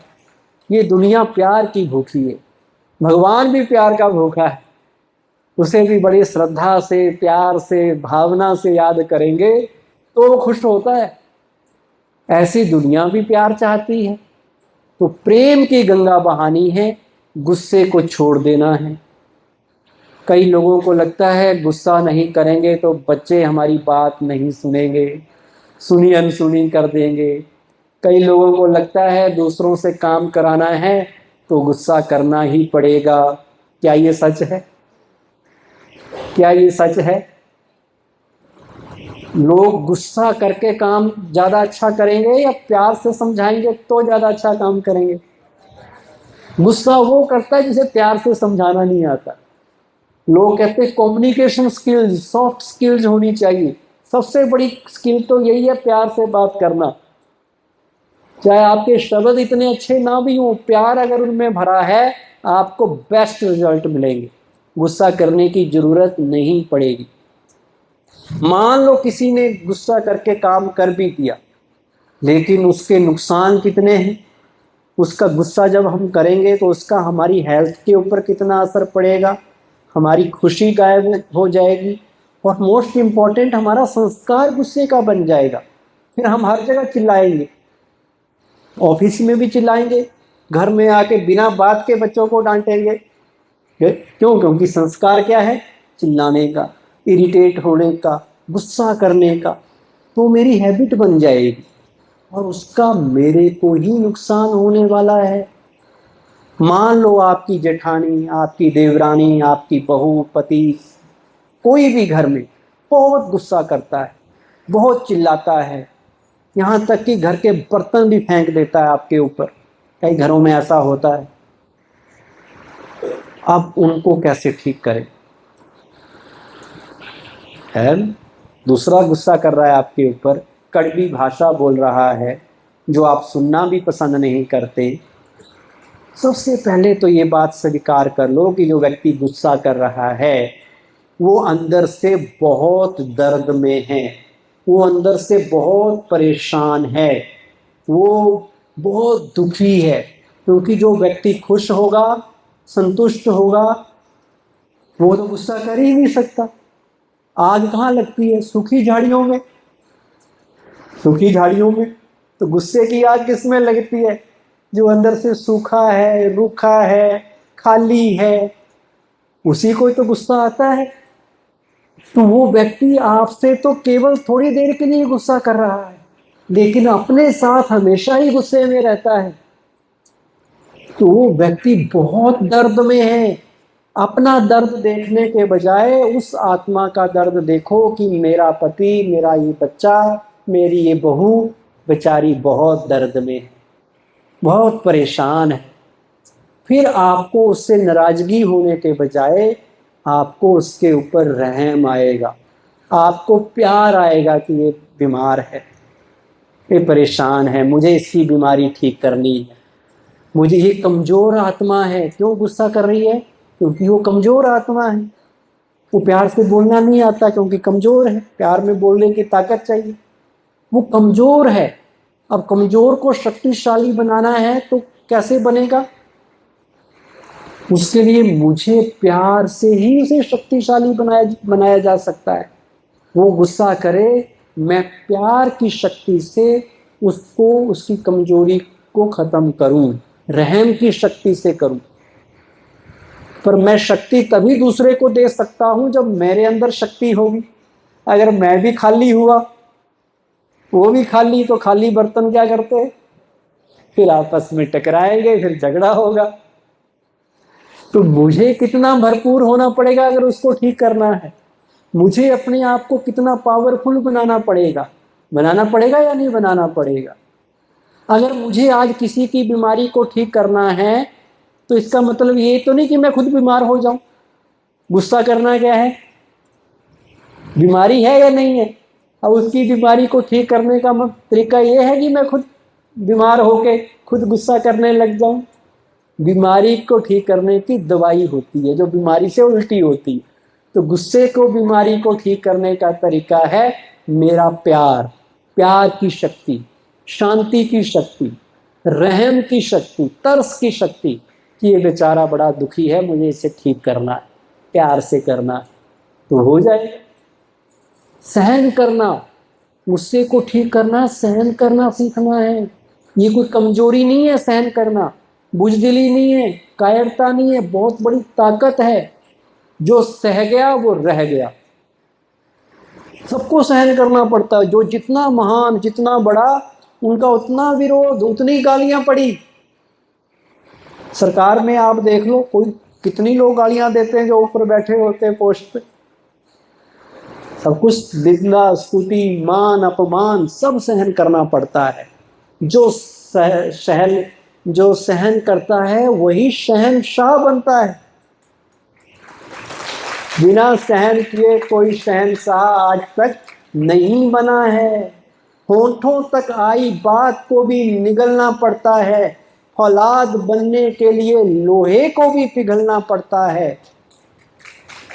ये दुनिया प्यार की भूखी है, भगवान भी प्यार का भूखा है, उसे भी बड़ी श्रद्धा से, प्यार से, भावना से याद करेंगे तो वो खुश होता है। ऐसी दुनिया भी प्यार चाहती है। तो प्रेम की गंगा बहानी है, गुस्से को छोड़ देना है। कई लोगों को लगता है गुस्सा नहीं करेंगे तो बच्चे हमारी बात नहीं सुनेंगे, सुनी अनसुनी कर देंगे। कई लोगों को लगता है दूसरों से काम कराना है तो गुस्सा करना ही पड़ेगा। क्या ये सच है? क्या ये सच है? लोग गुस्सा करके काम ज्यादा अच्छा करेंगे या प्यार से समझाएंगे तो ज्यादा अच्छा काम करेंगे? गुस्सा वो करता है जिसे प्यार से समझाना नहीं आता। लोग कहते हैं कम्युनिकेशन स्किल्स, सॉफ्ट स्किल्स होनी चाहिए। सबसे बड़ी स्किल तो यही है, प्यार से बात करना। चाहे आपके शब्द इतने अच्छे ना भी हो, प्यार अगर उनमें भरा है, आपको बेस्ट रिजल्ट मिलेंगे। गुस्सा करने की जरूरत नहीं पड़ेगी। मान लो किसी ने गुस्सा करके काम कर भी दिया, लेकिन उसके नुकसान कितने हैं। उसका गुस्सा जब हम करेंगे तो उसका हमारी हेल्थ के ऊपर कितना असर पड़ेगा, हमारी खुशी गायब हो जाएगी, और मोस्ट इम्पॉर्टेंट हमारा संस्कार गुस्से का बन जाएगा। फिर हम हर जगह चिल्लाएंगे, ऑफिस में भी चिल्लाएंगे, घर में आके बिना बात के बच्चों को डांटेंगे। क्यों? क्योंकि संस्कार क्या है? चिल्लाने का, इरिटेट होने का, गुस्सा करने का। तो मेरी हैबिट बन जाएगी और उसका मेरे को ही नुकसान होने वाला है। मान लो आपकी जेठानी, आपकी देवरानी, आपकी बहू, पति, कोई भी घर में बहुत गुस्सा करता है, बहुत चिल्लाता है, यहाँ तक कि घर के बर्तन भी फेंक देता है आपके ऊपर। कई घरों में ऐसा होता है। अब उनको कैसे ठीक करें? है दूसरा गुस्सा कर रहा है आपके ऊपर, कड़वी भाषा बोल रहा है जो आप सुनना भी पसंद नहीं करते। सबसे पहले तो ये बात स्वीकार कर लो कि जो व्यक्ति गुस्सा कर रहा है वो अंदर से बहुत दर्द में है, वो अंदर से बहुत परेशान है, वो बहुत दुखी है। क्योंकि जो व्यक्ति खुश होगा, संतुष्ट होगा, वो तो गुस्सा कर ही नहीं सकता। आग कहाँ लगती है? सूखी झाड़ियों में। सूखी झाड़ियों में तो गुस्से की आग किस में लगती है? जो अंदर से सूखा है, रूखा है, खाली है, उसी को तो गुस्सा आता है। तो वो व्यक्ति आपसे तो केवल थोड़ी देर के लिए गुस्सा कर रहा है, लेकिन अपने साथ हमेशा ही गुस्से में रहता है। तो वो व्यक्ति बहुत दर्द में है। अपना दर्द देखने के बजाय उस आत्मा का दर्द देखो कि मेरा पति, मेरा ये बच्चा, मेरी ये बहू बेचारी बहुत दर्द में है, बहुत परेशान है। फिर आपको उससे नाराजगी होने के बजाय आपको उसके ऊपर रहम आएगा, आपको प्यार आएगा कि ये बीमार है, ये परेशान है, मुझे इसकी बीमारी ठीक करनी है, मुझे ये कमज़ोर आत्मा है। क्यों गुस्सा कर रही है? क्योंकि वो कमज़ोर आत्मा है। वो प्यार से बोलना नहीं आता क्योंकि कमज़ोर है, प्यार में बोलने की ताकत चाहिए। वो कमज़ोर है। अब कमज़ोर को शक्तिशाली बनाना है तो कैसे बनेगा? उसके लिए मुझे प्यार से ही उसे शक्तिशाली बनाया जा सकता है। वो गुस्सा करे, मैं प्यार की शक्ति से उसको, उसकी कमजोरी को खत्म करूं, रहम की शक्ति से करूं। पर मैं शक्ति तभी दूसरे को दे सकता हूं जब मेरे अंदर शक्ति होगी। अगर मैं भी खाली हुआ, वो भी खाली, तो खाली बर्तन क्या करते? फिर आपस में टकराएंगे, फिर झगड़ा होगा। तो मुझे कितना भरपूर होना पड़ेगा अगर उसको ठीक करना है? मुझे अपने आप को कितना पावरफुल बनाना पड़ेगा या नहीं बनाना पड़ेगा? अगर मुझे आज किसी की बीमारी को ठीक करना है तो इसका मतलब ये तो नहीं कि मैं खुद बीमार हो जाऊं। गुस्सा करना क्या है? बीमारी है या नहीं है? अब उसकी बीमारी को ठीक करने का तरीका ये है कि मैं खुद बीमार होके खुद गुस्सा करने लग जाऊं? बीमारी को ठीक करने की दवाई होती है जो बीमारी से उल्टी होती है। तो गुस्से को, बीमारी को ठीक करने का तरीका है मेरा प्यार, प्यार की शक्ति, शांति की शक्ति, रहम की शक्ति, तरस की शक्ति कि ये बेचारा बड़ा दुखी है, मुझे इसे ठीक करना है, प्यार से करना है, तो हो जाएगा। सहन करना, गुस्से को ठीक करना, सहन करना सीखना है। ये कोई कमजोरी नहीं है सहन करना, बुजदिली नहीं है, कायरता नहीं है, बहुत बड़ी ताकत है। जो सह गया वो रह गया। सबको सहन करना पड़ता है। जो जितना महान, जितना बड़ा, उनका उतना विरोध, उतनी गालियां पड़ी। सरकार में आप देख लो, कोई कितनी लोग गालियां देते हैं जो ऊपर बैठे होते हैं पोस्ट पे। सब कुछ निंदा स्तुति मान अपमान सब सहन करना पड़ता है। जो सहन करता है वही शहंशाह बनता है। बिना सहन किए कोई शहंशाह आज तक नहीं बना है। होठों तक आई बात को भी निगलना पड़ता है। फौलाद बनने के लिए लोहे को भी पिघलना पड़ता है।